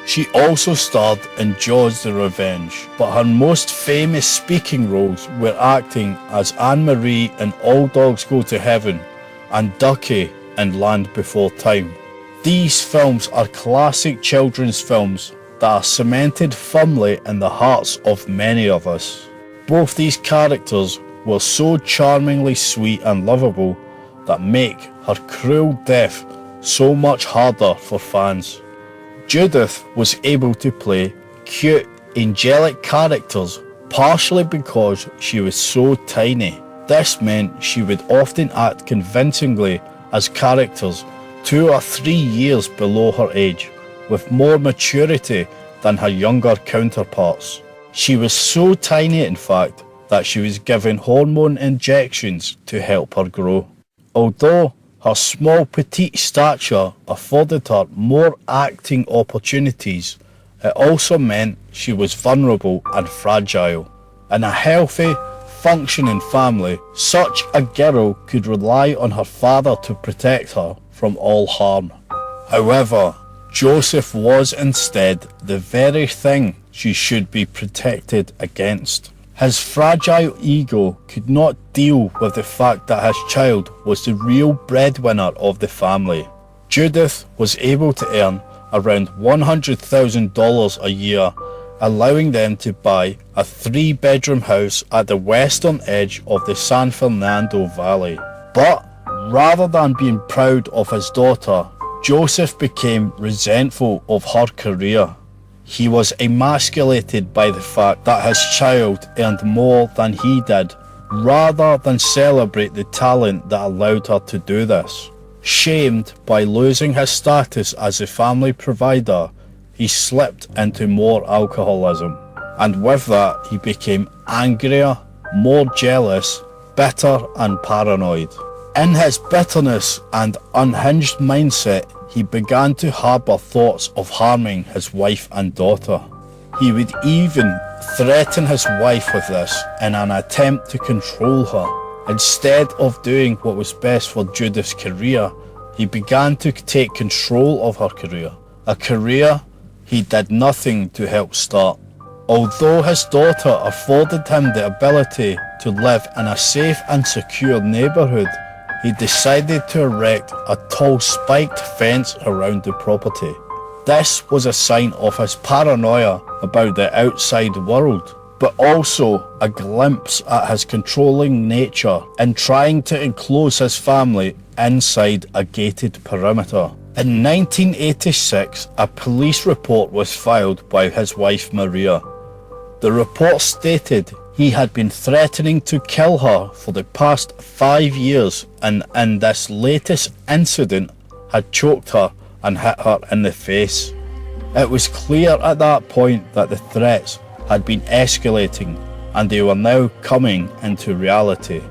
She also starred in Jaws the Revenge, but her most famous speaking roles were acting as Anne-Marie in All Dogs Go to Heaven and Ducky in Land Before Time. These films are classic children's films that are cemented firmly in the hearts of many of us. Both these characters were so charmingly sweet and lovable that make her cruel death so much harder for fans. Judith was able to play cute, angelic characters partially because she was so tiny. This meant she would often act convincingly as characters 2 or 3 years below her age, with more maturity than her younger counterparts. She was so tiny, in fact, that she was given hormone injections to help her grow. Although her small petite stature afforded her more acting opportunities, it also meant she was vulnerable and fragile. In a healthy, functioning family, such a girl could rely on her father to protect her from all harm. However, Joseph was instead the very thing she should be protected against. His fragile ego could not deal with the fact that his child was the real breadwinner of the family. Judith was able to earn around $100,000 a year, allowing them to buy a 3-bedroom house at the western edge of the San Fernando Valley. But rather than being proud of his daughter, Joseph became resentful of her career. He was emasculated by the fact that his child earned more than he did, rather than celebrate the talent that allowed her to do this. Shamed by losing his status as a family provider, he slipped into more alcoholism, and with that he became angrier, more jealous, bitter and paranoid. In his bitterness and unhinged mindset, he began to harbour thoughts of harming his wife and daughter. He would even threaten his wife with this in an attempt to control her. Instead of doing what was best for Judith's career, he began to take control of her career, a career he did nothing to help start. Although his daughter afforded him the ability to live in a safe and secure neighbourhood, he decided to erect a tall spiked fence around the property. This was a sign of his paranoia about the outside world, but also a glimpse at his controlling nature in trying to enclose his family inside a gated perimeter. In 1986, a police report was filed by his wife Maria. The report stated he had been threatening to kill her for the past 5 years, and in this latest incident had choked her and hit her in the face. It was clear at that point that the threats had been escalating and they were now coming into reality.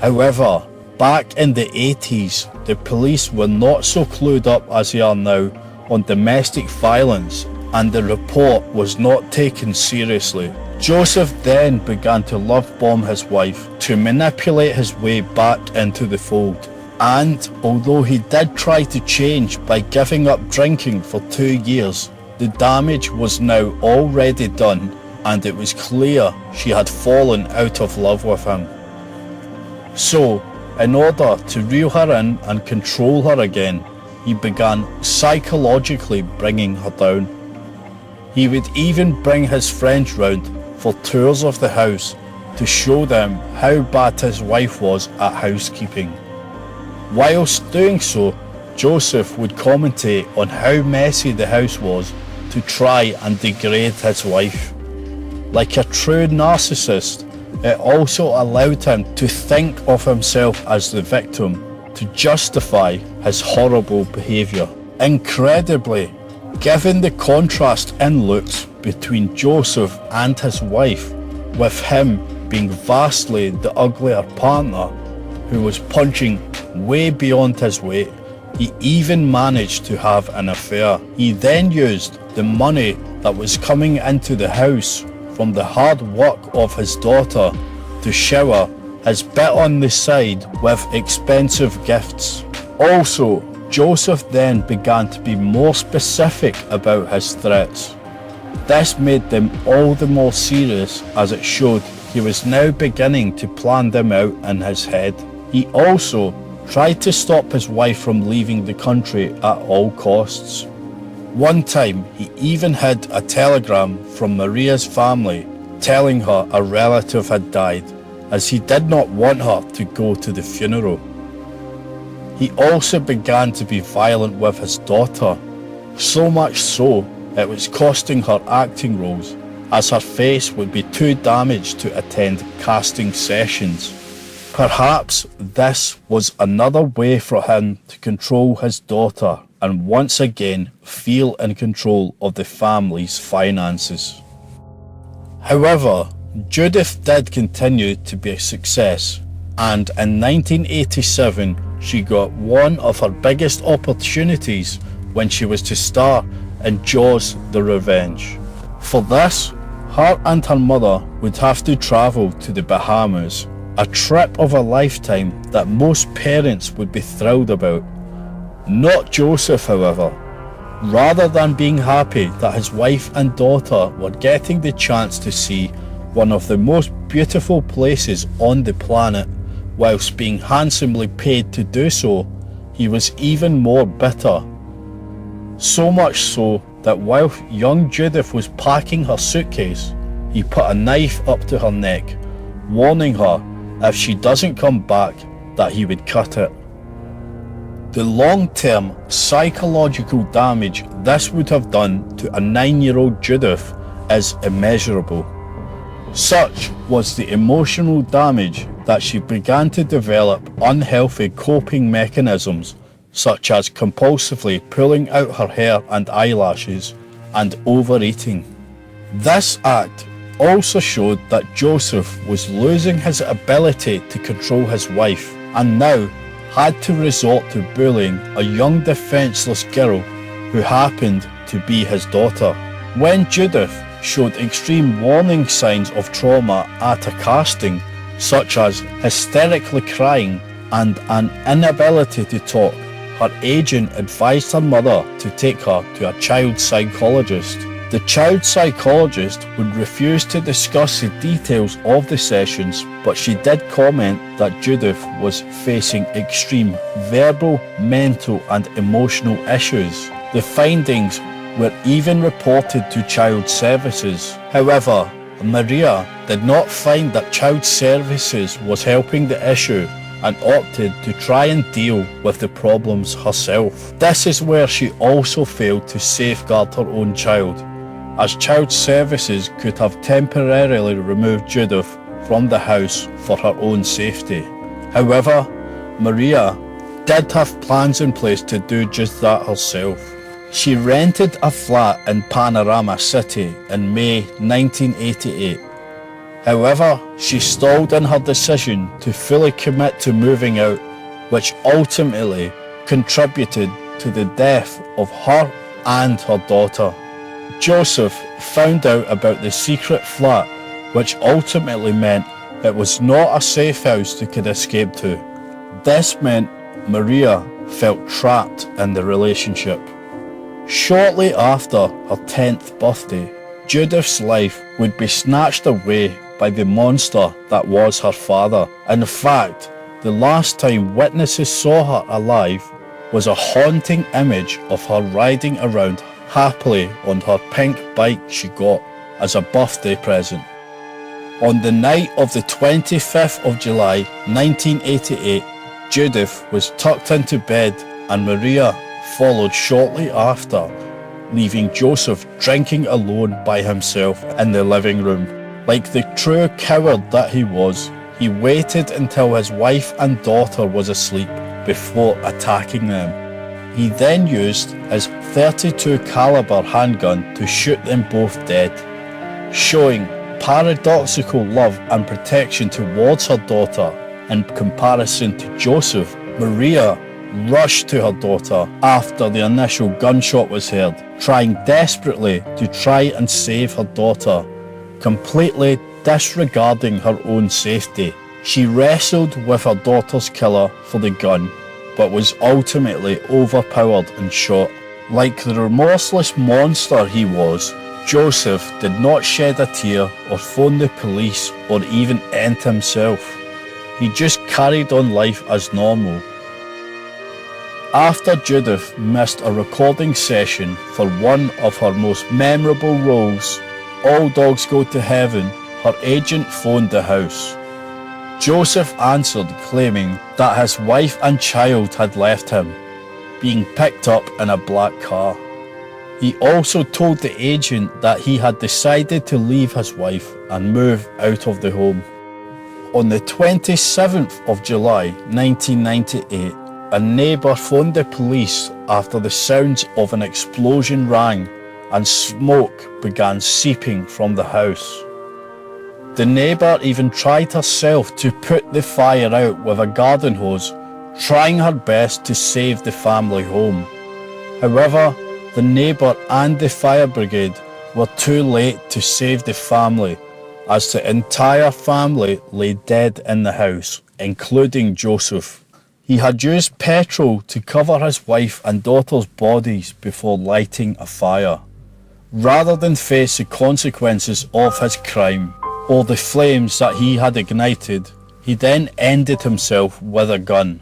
However, back in the 80s, the police were not so clued up as they are now on domestic violence, and the report was not taken seriously. Joseph then began to love bomb his wife to manipulate his way back into the fold. And although he did try to change by giving up drinking for 2 years, the damage was now already done, and it was clear she had fallen out of love with him. So, in order to reel her in and control her again, he began psychologically bringing her down. He would even bring his friends round for tours of the house to show them how bad his wife was at housekeeping. Whilst doing so, Joseph would commentate on how messy the house was to try and degrade his wife. Like a true narcissist, it also allowed him to think of himself as the victim to justify his horrible behaviour. Incredibly, given the contrast in looks between Joseph and his wife, with him being vastly the uglier partner who was punching way beyond his weight, he even managed to have an affair. He then used the money that was coming into the house from the hard work of his daughter to shower his bit on the side with expensive gifts. Also, Joseph then began to be more specific about his threats. This made them all the more serious, as it showed he was now beginning to plan them out in his head. He also tried to stop his wife from leaving the country at all costs. One time, he even hid a telegram from Maria's family telling her a relative had died, as he did not want her to go to the funeral. He also began to be violent with his daughter, so much so it was costing her acting roles, as her face would be too damaged to attend casting sessions. Perhaps this was another way for him to control his daughter and once again feel in control of the family's finances. However, Judith did continue to be a success, and in 1987 she got one of her biggest opportunities when she was to star in Jaws: The Revenge. For this, her and her mother would have to travel to the Bahamas, a trip of a lifetime that most parents would be thrilled about. Not Joseph, however. Rather than being happy that his wife and daughter were getting the chance to see one of the most beautiful places on the planet, whilst being handsomely paid to do so, he was even more bitter. So much so that while young Judith was packing her suitcase, he put a knife up to her neck, warning her if she doesn't come back that he would cut it. The long-term psychological damage this would have done to a 9-year-old Judith is immeasurable. Such was the emotional damage that she began to develop unhealthy coping mechanisms, such as compulsively pulling out her hair and eyelashes and overeating. This act also showed that Joseph was losing his ability to control his wife and now had to resort to bullying a young defenceless girl who happened to be his daughter. When Judith showed extreme warning signs of trauma at a casting, such as hysterically crying and an inability to talk, her agent advised her mother to take her to a child psychologist. The child psychologist would refuse to discuss the details of the sessions, but she did comment that Judith was facing extreme verbal, mental and emotional issues. The findings were even reported to child services. However, Maria did not find that child services was helping the issue and opted to try and deal with the problems herself. This is where she also failed to safeguard her own child, as child services could have temporarily removed Judith from the house for her own safety. However, Maria did have plans in place to do just that herself. She rented a flat in Panorama City in May 1988. However, she stalled in her decision to fully commit to moving out, which ultimately contributed to the death of her and her daughter. Joseph found out about the secret flat, which ultimately meant it was not a safe house they could escape to. This meant Maria felt trapped in the relationship. Shortly after her 10th birthday, Judith's life would be snatched away by the monster that was her father. In fact, the last time witnesses saw her alive was a haunting image of her riding around happily on her pink bike she got as a birthday present. On the night of the 25th of July 1988, Judith was tucked into bed and Maria followed shortly after, leaving Joseph drinking alone by himself in the living room. Like the true coward that he was, he waited until his wife and daughter was asleep before attacking them. He then used his .32 caliber handgun to shoot them both dead. Showing paradoxical love and protection towards her daughter in comparison to Joseph, Maria rushed to her daughter after the initial gunshot was heard, trying desperately to try and save her daughter, completely disregarding her own safety. She wrestled with her daughter's killer for the gun, but was ultimately overpowered and shot. Like the remorseless monster he was, Joseph did not shed a tear or phone the police or even end himself. He just carried on life as normal. After Judith missed a recording session for one of her most memorable roles, All Dogs Go to Heaven, her agent phoned the house. Joseph answered, claiming that his wife and child had left him, being picked up in a black car. He also told the agent that he had decided to leave his wife and move out of the home. On the 27th of July 1998, a neighbour phoned the police after the sounds of an explosion rang and smoke began seeping from the house. The neighbour even tried herself to put the fire out with a garden hose, trying her best to save the family home. However, the neighbour and the fire brigade were too late to save the family, as the entire family lay dead in the house, including Joseph. He had used petrol to cover his wife and daughter's bodies before lighting a fire. Rather than face the consequences of his crime, or the flames that he had ignited, he then ended himself with a gun.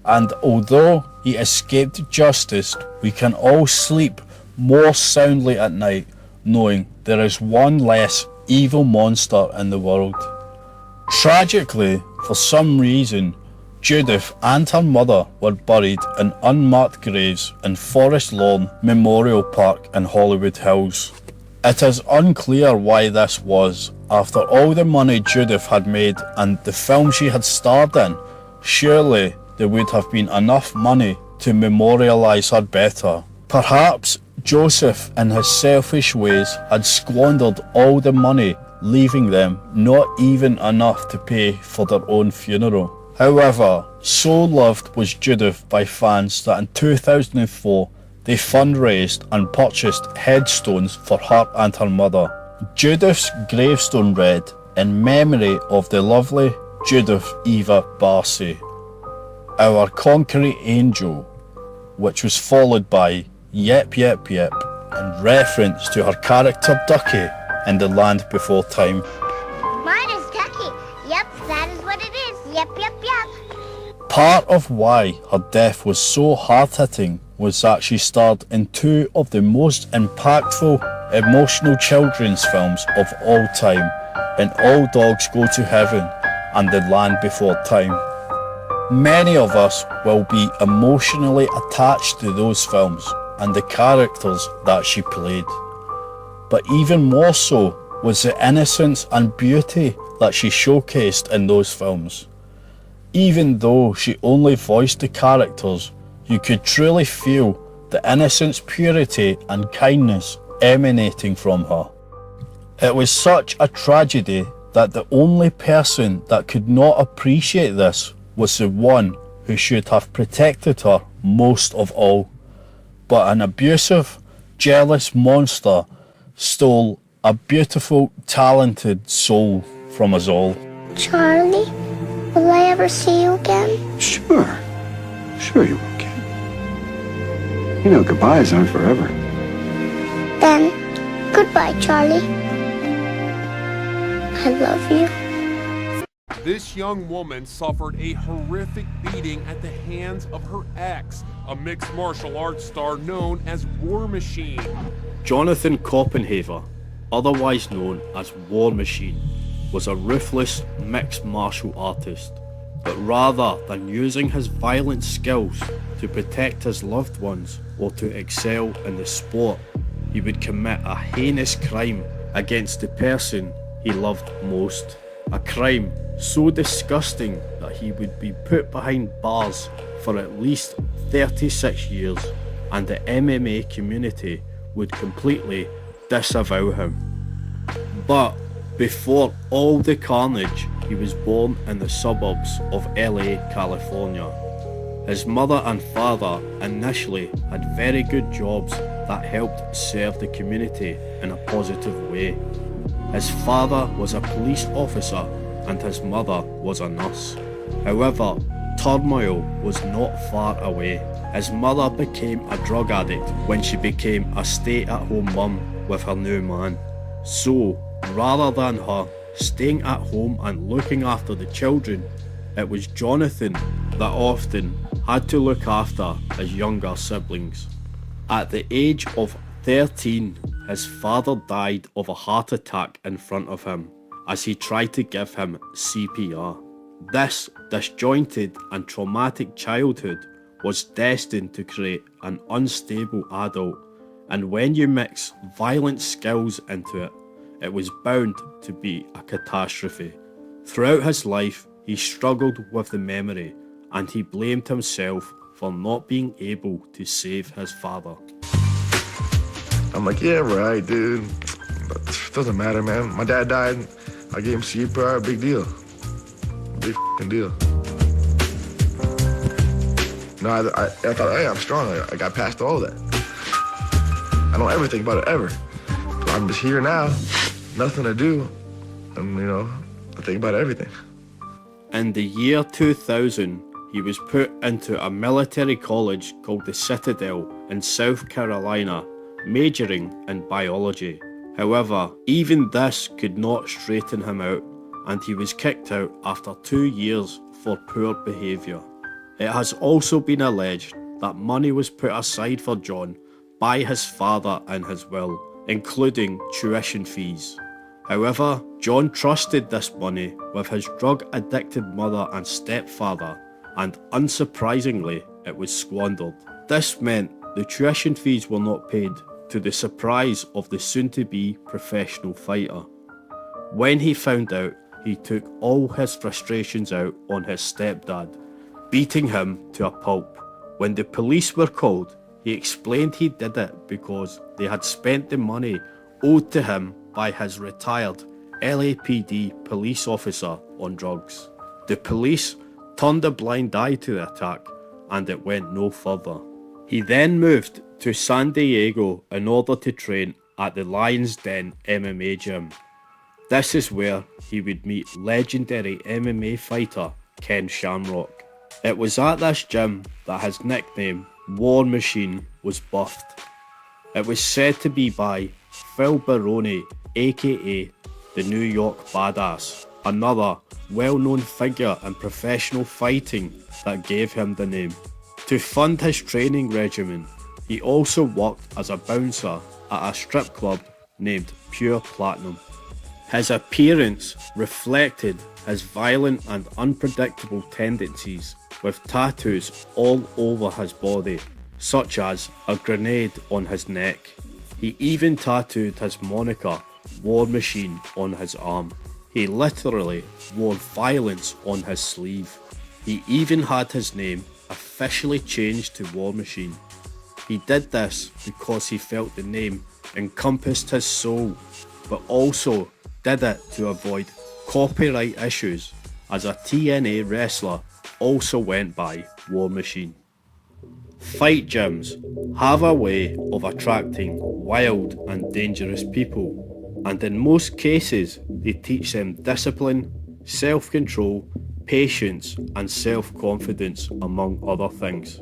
And although he escaped justice, we can all sleep more soundly at night knowing there is one less evil monster in the world. Tragically, for some reason, Judith and her mother were buried in unmarked graves in Forest Lawn Memorial Park in Hollywood Hills. It is unclear why this was. After all the money Judith had made and the film she had starred in, surely there would have been enough money to memorialise her better. Perhaps Joseph, in his selfish ways, had squandered all the money, leaving them not even enough to pay for their own funeral. However, so loved was Judith by fans that in 2004 they fundraised and purchased headstones for her and her mother. Judith's gravestone read, "In memory of the lovely Judith Eva Barcy, our concrete angel," which was followed by "Yep, yep, yep," in reference to her character Ducky in The Land Before Time. Mine is Ducky. Yep, that is what it is. Yep, yep, yep. Part of why her death was so hard-hitting was that she starred in two of the most impactful, emotional children's films of all time, in All Dogs Go to Heaven and The Land Before Time. Many of us will be emotionally attached to those films and the characters that she played. But even more so was the innocence and beauty that she showcased in those films. Even though she only voiced the characters, you could truly feel the innocence, purity and kindness emanating from her. It was such a tragedy that the only person that could not appreciate this was the one who should have protected her most of all. But an abusive, jealous monster stole a beautiful, talented soul from us all. Charlie, will I ever see you again? Sure you will, kid. You know, goodbyes aren't forever. Then, goodbye, Charlie. I love you. This young woman suffered a horrific beating at the hands of her ex, a mixed martial arts star known as War Machine. Jonathan Copenhaver, otherwise known as War Machine, was a ruthless mixed martial artist, but rather than using his violent skills to protect his loved ones or to excel in the sport, he would commit a heinous crime against the person he loved most. A crime so disgusting that he would be put behind bars for at least 36 years, and the MMA community would completely disavow him. But before all the carnage, he was born in the suburbs of LA, California. His mother and father initially had very good jobs that helped serve the community in a positive way. His father was a police officer and his mother was a nurse. However, turmoil was not far away. His mother became a drug addict when she became a stay-at-home mum with her new man. So, rather than her staying at home and looking after the children, it was Jonathan that often had to look after his younger siblings. At the age of 13, his father died of a heart attack in front of him as he tried to give him CPR. This disjointed and traumatic childhood was destined to create an unstable adult, and when you mix violent skills into it, it was bound to be a catastrophe. Throughout his life, he struggled with the memory, and he blamed himself for not being able to save his father. I'm like, yeah, right, dude. But it doesn't matter, man. My dad died. I gave him CPR, big deal. Big f***ing deal. No, I thought, hey, I'm strong. I got past all of that. I don't ever think about it, ever. I'm just here now, nothing to do, and, I think about everything. In the year 2000, he was put into a military college called the Citadel in South Carolina, majoring in biology. However, even this could not straighten him out, and he was kicked out after 2 years for poor behaviour. It has also been alleged that money was put aside for John by his father in his will, including tuition fees. However, John trusted this money with his drug-addicted mother and stepfather, and unsurprisingly, it was squandered. This meant the tuition fees were not paid, to the surprise of the soon-to-be professional fighter. When he found out, he took all his frustrations out on his stepdad, beating him to a pulp. When the police were called, he explained he did it because they had spent the money owed to him by his retired LAPD police officer on drugs. The police turned a blind eye to the attack, and it went no further. He then moved to San Diego in order to train at the Lion's Den MMA gym. This is where he would meet legendary MMA fighter Ken Shamrock. It was at this gym that his nickname, War Machine, was birthed. It was said to be by Phil Baroni, aka the New York Badass, another well-known figure in professional fighting that gave him the name. To fund his training regimen, he also worked as a bouncer at a strip club named Pure Platinum. His appearance reflected his violent and unpredictable tendencies, with tattoos all over his body, such as a grenade on his neck. He even tattooed his moniker, War Machine, on his arm. He literally wore violence on his sleeve. He even had his name officially changed to War Machine. He did this because he felt the name encompassed his soul, but also did it to avoid copyright issues, as a TNA wrestler also went by War Machine. Fight gyms have a way of attracting wild and dangerous people, and in most cases they teach them discipline, self-control, patience and self-confidence, among other things.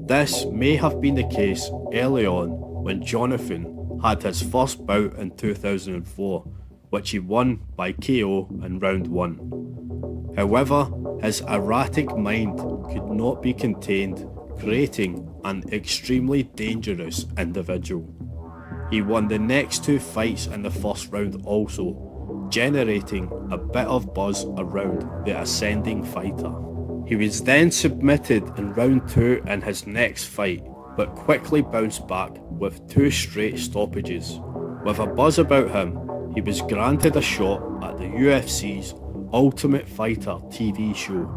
This may have been the case early on when Jonathan had his first bout in 2004, which he won by KO in round 1. However, his erratic mind could not be contained, creating an extremely dangerous individual. He won the next 2 fights in the first round also, generating a bit of buzz around the ascending fighter. He was then submitted in round 2 in his next fight, but quickly bounced back with 2 straight stoppages. With a buzz about him, he was granted a shot at the UFC's Ultimate Fighter TV show.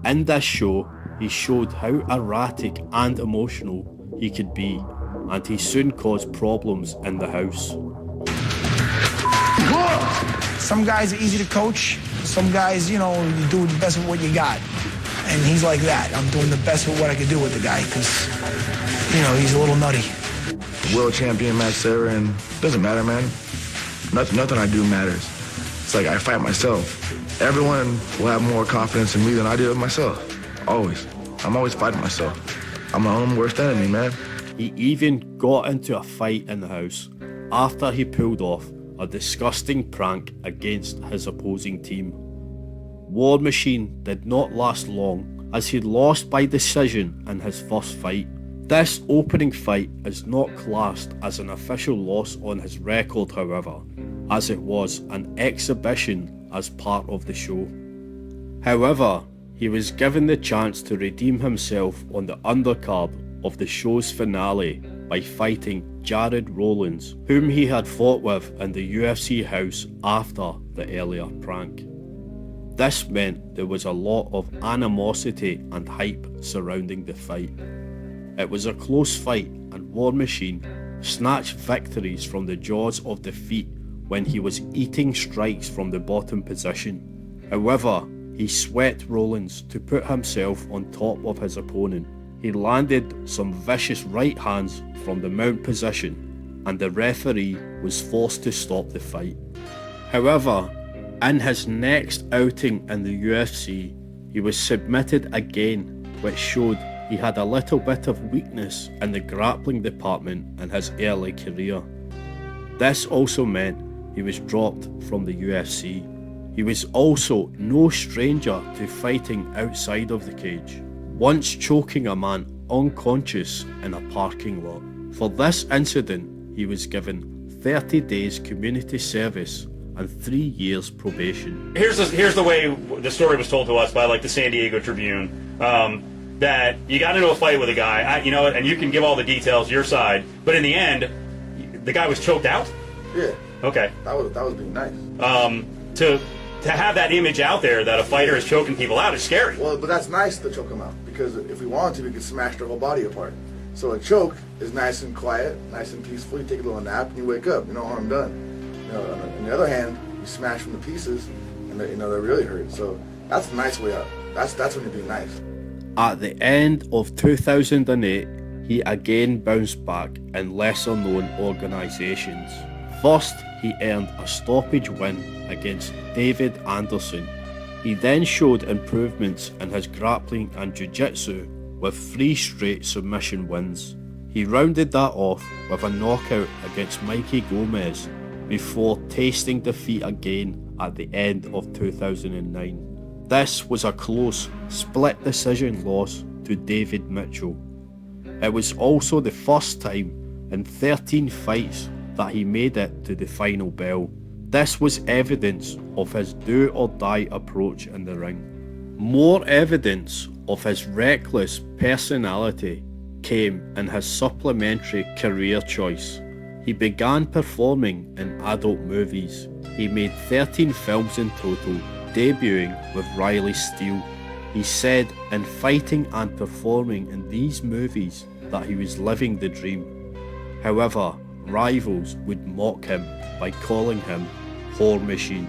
In this show, he showed how erratic and emotional he could be, and he soon caused problems in the house. Some guys are easy to coach. Some guys, you do the best with what you got. And he's like that. I'm doing the best with what I can do with the guy, because, he's a little nutty. World champion Matt Serra, and doesn't matter, man. Nothing I do matters. It's like I fight myself. Everyone will have more confidence in me than I do in myself. Always. I'm always fighting myself. I'm my own worst enemy, man. He even got into a fight in the house after he pulled off a disgusting prank against his opposing team. War Machine did not last long as he lost by decision in his first fight. This opening fight is not classed as an official loss on his record, however, as it was an exhibition as part of the show. However, he was given the chance to redeem himself on the undercard of the show's finale by fighting Jared Rollins, whom he had fought with in the UFC house after the earlier prank. This meant there was a lot of animosity and hype surrounding the fight. It was a close fight, and War Machine snatched victories from the jaws of defeat when he was eating strikes from the bottom position. However, he swept Rollins to put himself on top of his opponent. He landed some vicious right hands from the mount position, and the referee was forced to stop the fight. However, in his next outing in the UFC, he was submitted again, which showed he had a little bit of weakness in the grappling department in his early career. This also meant he was dropped from the UFC. He was also no stranger to fighting outside of the cage, once choking a man unconscious in a parking lot. For this incident, he was given 30 days community service and 3 years probation. Here's the way the story was told to us by like the San Diego Tribune, that you got into a fight with a guy, and you can give all the details, your side, but in the end, the guy was choked out? Yeah. Okay. That was being nice. To have that image out there that a fighter is choking people out is scary. Well, but that's nice to choke them out, because if we wanted to, we could smash their whole body apart. So a choke is nice and quiet, nice and peaceful. You take a little nap and you wake up. No harm done. On the other hand, you smash them to pieces, and they really hurt. So that's a nice way out. That's when you're being nice. At the end of 2008, he again bounced back in lesser known organisations. First, he earned a stoppage win against David Anderson. He then showed improvements in his grappling and jiu-jitsu with 3 straight submission wins. He rounded that off with a knockout against Mikey Gomez before tasting defeat again at the end of 2009. This was a close, split decision loss to David Mitchell. It was also the first time in 13 fights that he made it to the final bell. This was evidence of his do-or-die approach in the ring. More evidence of his reckless personality came in his supplementary career choice. He began performing in adult movies. He made 13 films in total, debuting with Riley Steele. He said in fighting and performing in these movies that he was living the dream. However, rivals would mock him by calling him War Machine.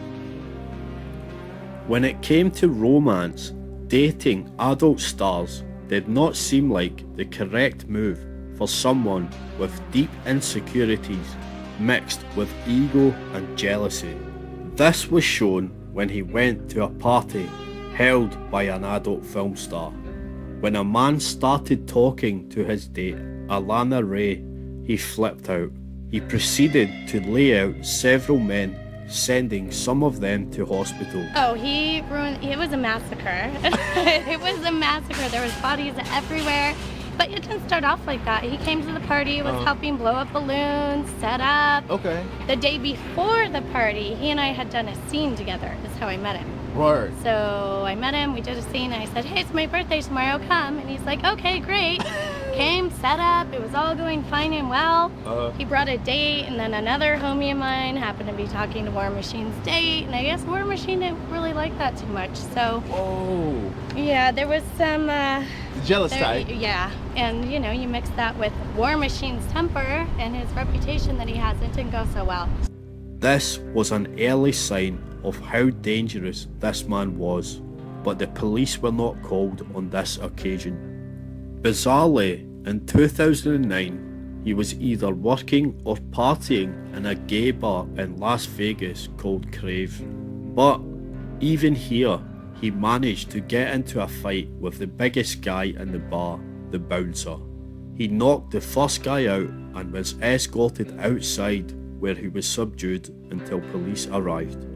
When it came to romance, dating adult stars did not seem like the correct move for someone with deep insecurities mixed with ego and jealousy. This was shown when he went to a party held by an adult film star. When a man started talking to his date, Alana Ray, he flipped out. He proceeded to lay out several men, sending some of them to hospital. Oh, it was a massacre. It was a massacre. There was bodies everywhere. But it didn't start off like that. He came to the party, was helping blow up balloons, set up. Okay. The day before the party, he and I had done a scene together. That's how I met him. Word. So I met him, we did a scene, and I said, hey, it's my birthday tomorrow, come. And he's like, okay, great. Came, set up, it was all going fine and well. He brought a date, and then another homie of mine happened to be talking to War Machine's date, and I guess War Machine didn't really like that too much, so. Whoa. Yeah, there was some, jealous type. Yeah, and you mix that with War Machine's temper and his reputation that he has, it didn't go so well. This was an early sign of how dangerous this man was, but the police were not called on this occasion. Bizarrely, in 2009, he was either working or partying in a gay bar in Las Vegas called Crave. But even here, he managed to get into a fight with the biggest guy in the bar, the bouncer. He knocked the first guy out and was escorted outside, where he was subdued until police arrived.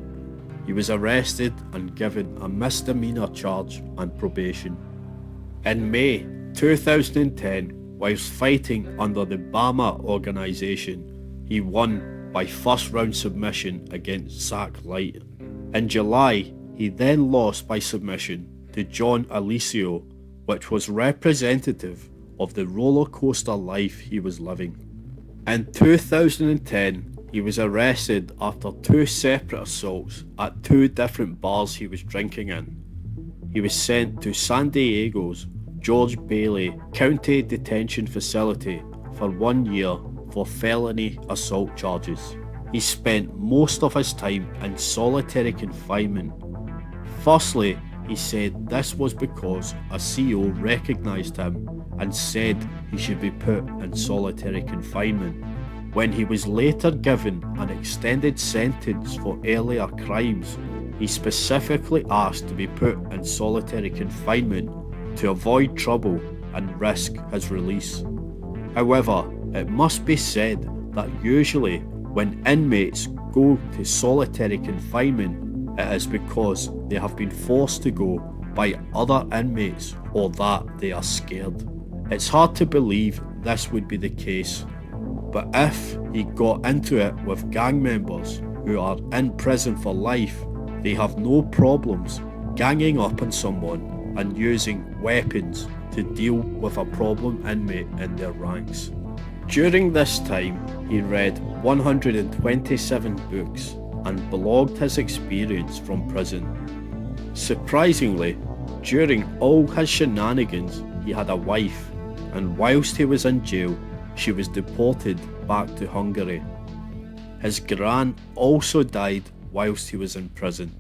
He was arrested and given a misdemeanor charge and probation. In May 2010, whilst fighting under the Bama organisation, he won by first round submission against Zach Light. In July, he then lost by submission to John Alicio, which was representative of the roller coaster life he was living. In 2010, he was arrested after 2 separate assaults at 2 different bars he was drinking in. He was sent to San Diego's George Bailey County Detention Facility for 1 year for felony assault charges. He spent most of his time in solitary confinement. Firstly, he said this was because a CO recognised him and said he should be put in solitary confinement. When he was later given an extended sentence for earlier crimes, he specifically asked to be put in solitary confinement to avoid trouble and risk his release. However, it must be said that usually when inmates go to solitary confinement, it is because they have been forced to go by other inmates or that they are scared. It's hard to believe this would be the case, but if he got into it with gang members who are in prison for life, they have no problems ganging up on someone and using weapons to deal with a problem inmate in their ranks. During this time, he read 127 books and blogged his experience from prison. Surprisingly, during all his shenanigans, he had a wife, and whilst he was in jail, she was deported back to Hungary. His gran also died whilst he was in prison.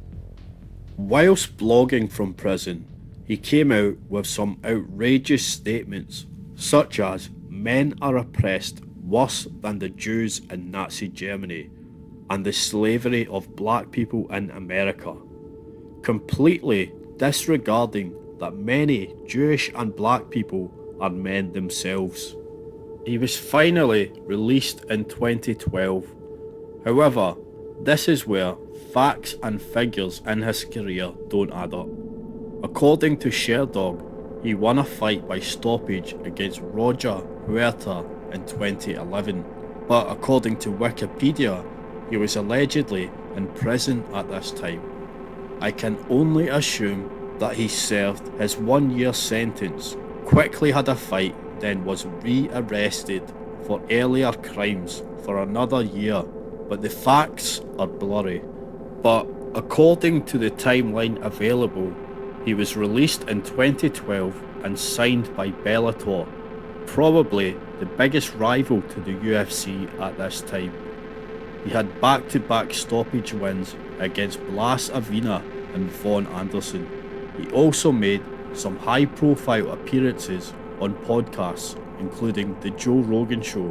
Whilst blogging from prison, he came out with some outrageous statements, such as men are oppressed worse than the Jews in Nazi Germany, and the slavery of black people in America, completely disregarding that many Jewish and black people are men themselves. He was finally released in 2012. However, this is where facts and figures in his career don't add up. According to Sherdog, he won a fight by stoppage against Roger Huerta in 2011, but according to Wikipedia, he was allegedly in prison at this time. I can only assume that he served his 1 year sentence, quickly had a fight, then was re-arrested for earlier crimes for another year, but the facts are blurry. But according to the timeline available, he was released in 2012 and signed by Bellator, probably the biggest rival to the UFC at this time. He had back-to-back stoppage wins against Blas Avina and Vaughn Anderson. He also made some high-profile appearances on podcasts, including The Joe Rogan Show,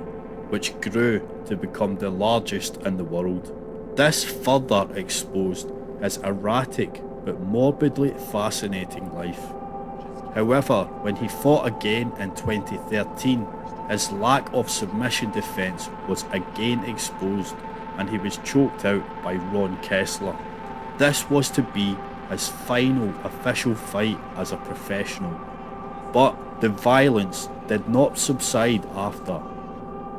which grew to become the largest in the world. This further exposed his erratic but morbidly fascinating life. However, when he fought again in 2013, his lack of submission defense was again exposed and he was choked out by Ron Kessler. This was to be his final official fight as a professional, but the violence did not subside after.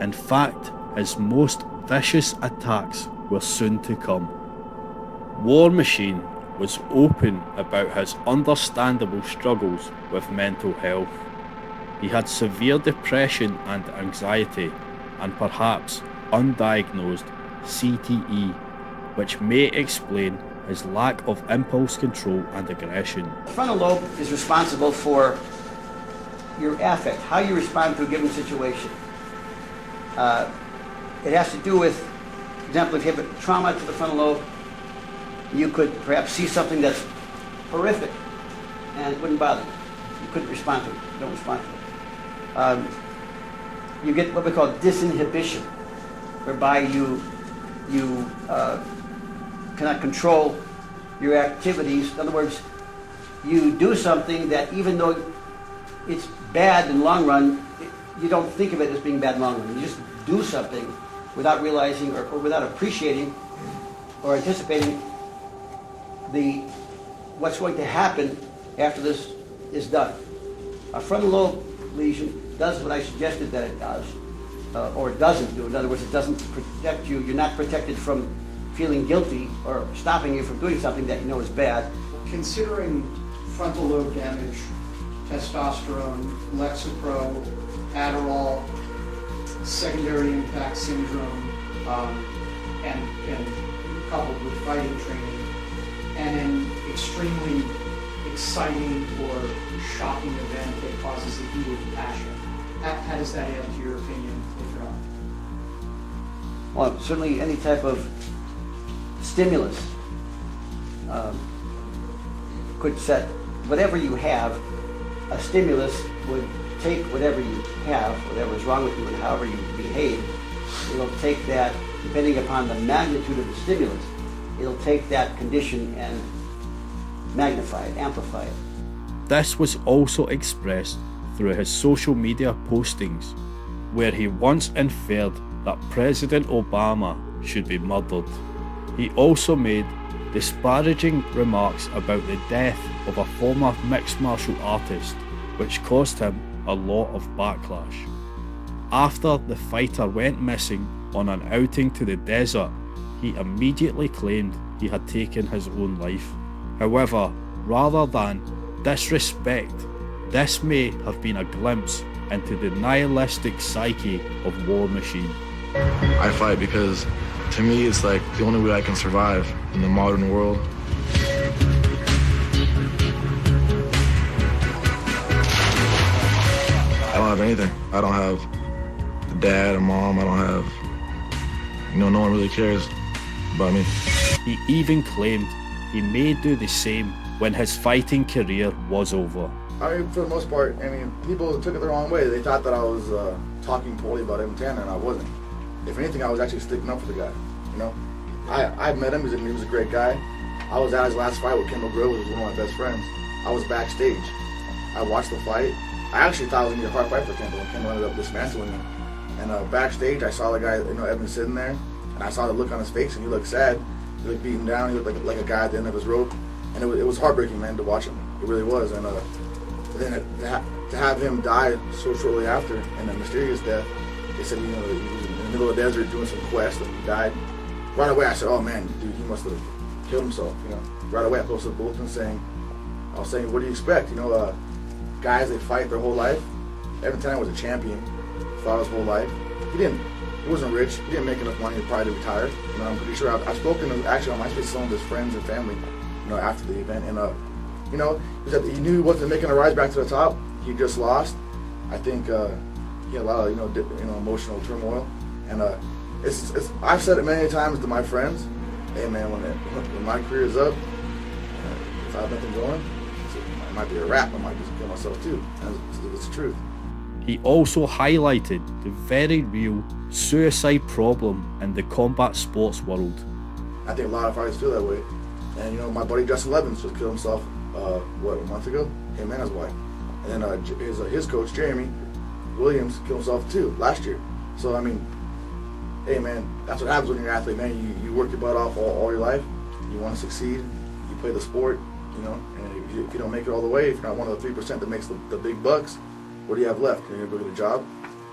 In fact, his most vicious attacks were soon to come. War Machine was open about his understandable struggles with mental health. He had severe depression and anxiety, and perhaps undiagnosed CTE, which may explain his lack of impulse control and aggression. The frontal lobe is responsible for your affect, how you respond to a given situation. It has to do with, for example, if you have a trauma to the frontal lobe, you could perhaps see something that's horrific and it wouldn't bother you. You couldn't respond to it. You don't respond to it. You get what we call disinhibition, whereby you cannot control your activities. In other words, you do something that even though it's bad in the long run, you don't think of it as being bad in the long run. You just do something without realizing or without appreciating or anticipating what's going to happen after this is done. A frontal lobe lesion does what I suggested that it does, or it doesn't do. In other words, it doesn't protect you. You're not protected from feeling guilty or stopping you from doing something that you know is bad. Considering frontal lobe damage, testosterone, Lexapro, Adderall, secondary impact syndrome, and coupled with fighting training, and an extremely exciting or shocking event that causes a heat of passion. How does that add to your opinion, if at all? Well, certainly any type of stimulus could set whatever you have. A stimulus would take whatever you have, whatever is wrong with you, and however you behave. It'll take that, depending upon the magnitude of the stimulus, it'll take that condition and magnify it, amplify it. This was also expressed through his social media postings, where he once inferred that President Obama should be murdered. He also made disparaging remarks about the death of a former mixed martial artist, which caused him a lot of backlash. After the fighter went missing on an outing to the desert, he immediately claimed he had taken his own life. However, rather than disrespect, this may have been a glimpse into the nihilistic psyche of War Machine. I fight because, to me, it's like the only way I can survive in the modern world. I don't have anything. I don't have a dad, a mom. I don't have, no one really cares about me. He even claimed he may do the same when his fighting career was over. I mean, for the most part, people took it the wrong way. They thought that I was talking poorly about M10, and I wasn't. If anything, I was actually sticking up for the guy, I met him, he was a great guy. I was at his last fight with Kendall Grove, who was one of my best friends. I was backstage. I watched the fight. I actually thought it was going to be a hard fight for Kendall, and Kendall ended up dismantling him. And backstage, I saw the guy, Evan sitting there, and I saw the look on his face, and he looked sad. He looked beaten down, he looked like a guy at the end of his rope. And it was heartbreaking, man, to watch him. It really was. And then to have him die so shortly after, and a mysterious death, they said, he was in the middle of the desert doing some quest, and he died. Right away, I said, oh man, dude, he must have killed himself, Right away, I posted a bulletin saying, what do you expect? Guys, they fight their whole life. Evan Tanner was a champion, fought his whole life. He wasn't rich, he didn't make enough money probably to retire. I'm pretty sure I've spoken to, actually on MySpace, some of his friends and family, after the event, and he knew he wasn't making a rise back to the top. He just lost. I think he had a lot of emotional turmoil, and I've said it many times to my friends. Hey man, when my career is up, if I have nothing going, it might be a wrap. I might just kill myself too. And it's the truth. He also highlighted the very real suicide problem in the combat sports world. I think a lot of fighters feel that way. And my buddy Justin Levins just killed himself, a month ago? Him and his wife. And then his coach, Jeremy Williams, killed himself too, last year. So, hey man, that's what happens when you're an athlete, man. You work your butt off all your life. You want to succeed. You play the sport, and if you don't make it all the way, if you're not one of the 3% that makes the big bucks, what do you have left? Are you going to go get a job?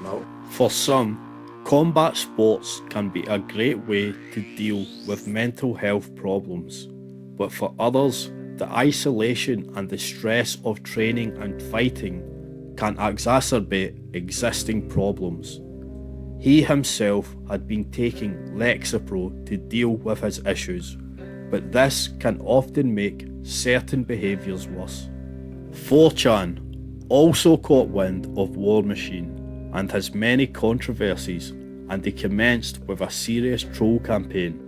No. For some, combat sports can be a great way to deal with mental health problems. But for others, the isolation and the stress of training and fighting can exacerbate existing problems. He himself had been taking Lexapro to deal with his issues, but this can often make certain behaviours worse. 4chan also caught wind of War Machine and his many controversies, and they commenced with a serious troll campaign.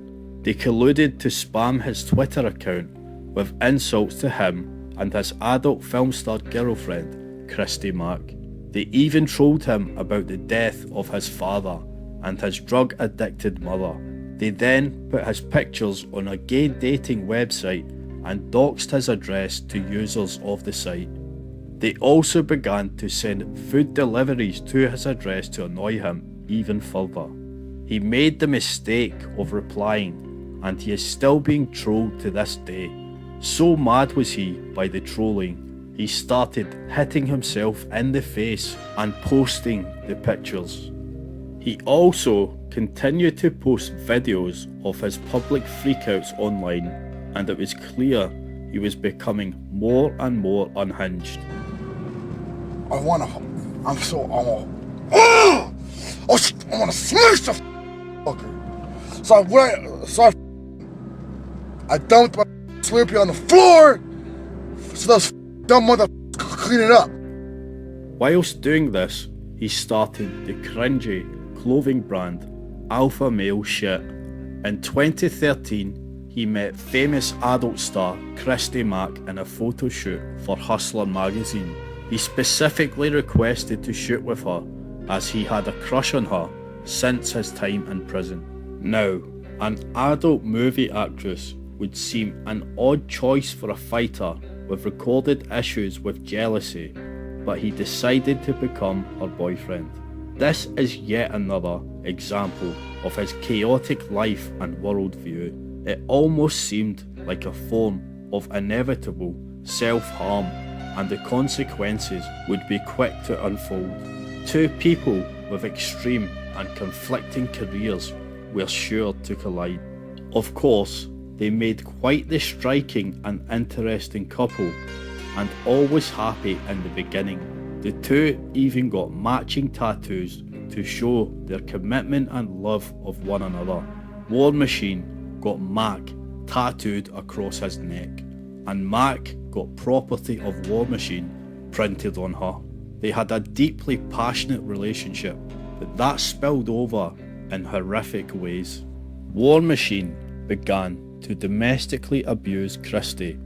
They colluded to spam his Twitter account with insults to him and his adult film star girlfriend, Christy Mack. They even trolled him about the death of his father and his drug-addicted mother. They then put his pictures on a gay dating website and doxed his address to users of the site. They also began to send food deliveries to his address to annoy him even further. He made the mistake of replying, and he is still being trolled to this day. So mad was he by the trolling, he started hitting himself in the face and posting the pictures. He also continued to post videos of his public freakouts online, and it was clear he was becoming more and more unhinged. I wanna smash the fucker. I dumped my Slurpee on the floor, so those dumb motherfuckers clean it up. Whilst doing this, he started the cringy clothing brand Alpha Male Shit. In 2013, he met famous adult star Christy Mack in a photo shoot for Hustler magazine. He specifically requested to shoot with her as he had a crush on her since his time in prison. Now, an adult movie actress would seem an odd choice for a fighter with recorded issues with jealousy, but he decided to become her boyfriend. This is yet another example of his chaotic life and worldview. It almost seemed like a form of inevitable self-harm, and the consequences would be quick to unfold. Two people with extreme and conflicting careers were sure to collide. Of course, they made quite the striking and interesting couple, and always happy in the beginning. The two even got matching tattoos to show their commitment and love of one another. War Machine got Mac tattooed across his neck, and Mac got property of War Machine printed on her. They had a deeply passionate relationship, but that spilled over in horrific ways. War Machine began to domestically abuse Christy,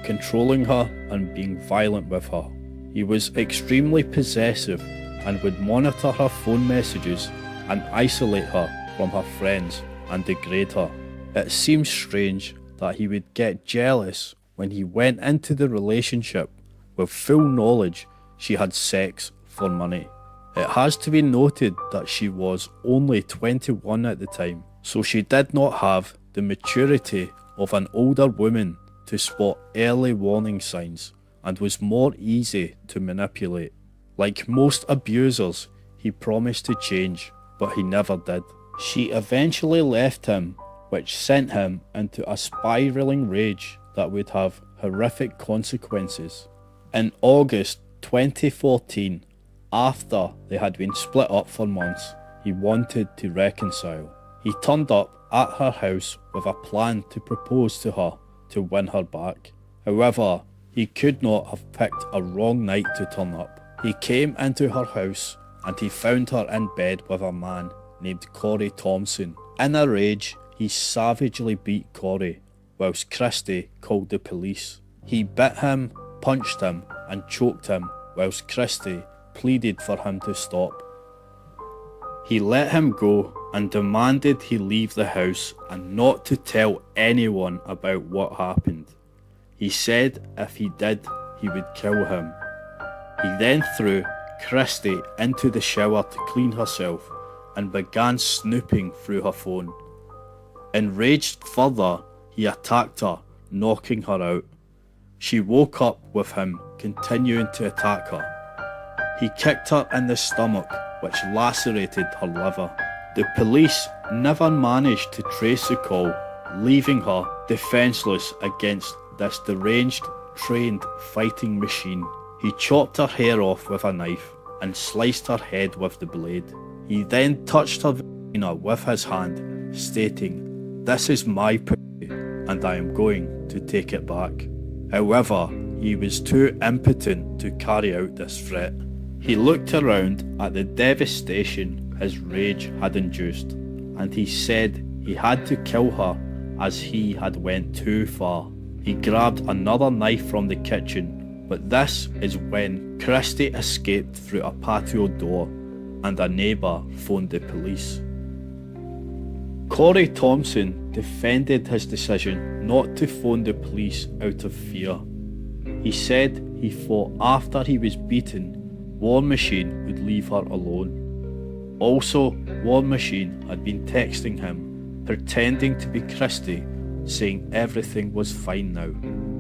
controlling her and being violent with her. He was extremely possessive and would monitor her phone messages and isolate her from her friends and degrade her. It seems strange that he would get jealous when he went into the relationship with full knowledge she had sex for money. It has to be noted that she was only 21 at the time, so she did not have the maturity of an older woman to spot early warning signs, and was more easy to manipulate. Like most abusers, he promised to change, but he never did. She eventually left him, which sent him into a spiraling rage that would have horrific consequences. In August 2014, after they had been split up for months, he wanted to reconcile. He turned up at her house with a plan to propose to her to win her back. However, he could not have picked a wrong night to turn up. He came into her house and he found her in bed with a man named Corey Thompson. In a rage, he savagely beat Corey, whilst Christy called the police. He bit him, punched him and choked him, whilst Christy pleaded for him to stop. He let him go and demanded he leave the house and not to tell anyone about what happened. He said if he did, he would kill him. He then threw Christy into the shower to clean herself and began snooping through her phone. Enraged further, he attacked her, knocking her out. She woke up with him continuing to attack her. He kicked her in the stomach, which lacerated her liver. The police never managed to trace the call, leaving her defenceless against this deranged, trained fighting machine. He chopped her hair off with a knife and sliced her head with the blade. He then touched her vagina with his hand, stating, "This is my pussy and I am going to take it back." However, he was too impotent to carry out this threat. He looked around at the devastation his rage had induced, and he said he had to kill her as he had went too far. He grabbed another knife from the kitchen, but this is when Christy escaped through a patio door and a neighbour phoned the police. Corey Thompson defended his decision not to phone the police out of fear. He said he thought after he was beaten, War Machine would leave her alone. Also, War Machine had been texting him, pretending to be Christy, saying everything was fine now.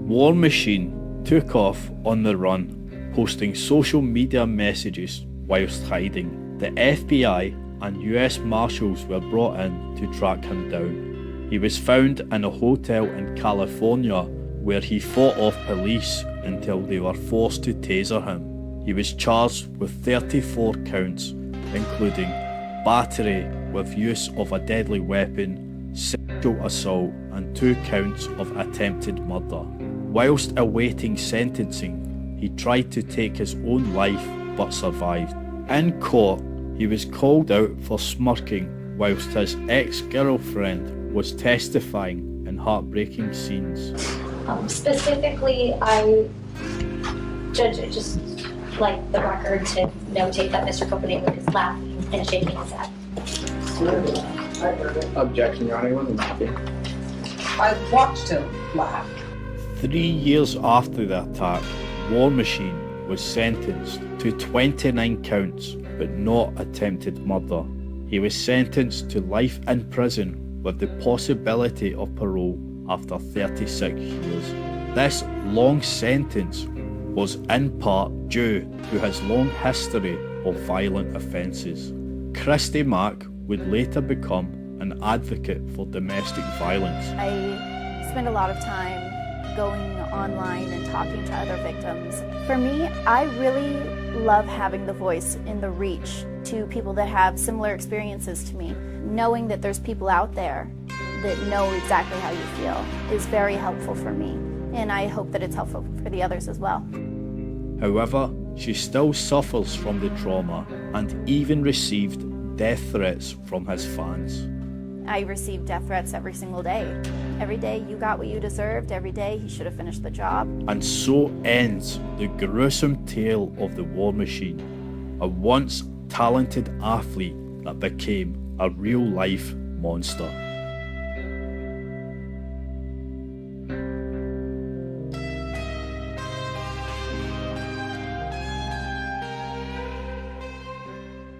War Machine took off on the run, posting social media messages whilst hiding. The FBI and US Marshals were brought in to track him down. He was found in a hotel in California where he fought off police until they were forced to taser him. He was charged with 34 counts, including battery with use of a deadly weapon, sexual assault, and 2 counts of attempted murder. Whilst awaiting sentencing, he tried to take his own life but survived. In court, he was called out for smirking whilst his ex-girlfriend was testifying in heartbreaking scenes. Specifically, I just like the record to notate that Mr. Copenhagen was laughing and shaking his head. Objection, Your Honor, he wasn't laughing. I watched him laugh. 3 years after the attack, War Machine was sentenced to 29 counts but not attempted murder. He was sentenced to life in prison with the possibility of parole after 36 years. This long sentence was in part due to his long history of violent offences. Christy Mack would later become an advocate for domestic violence. I spend a lot of time going online and talking to other victims. For me, I really love having the voice and the reach to people that have similar experiences to me. Knowing that there's people out there that know exactly how you feel is very helpful for me, and I hope that it's helpful for the others as well. However, she still suffers from the trauma and even received death threats from his fans. I receive death threats every single day. Every day you got what you deserved, every day he should have finished the job. And so ends the gruesome tale of the War Machine, a once talented athlete that became a real-life monster.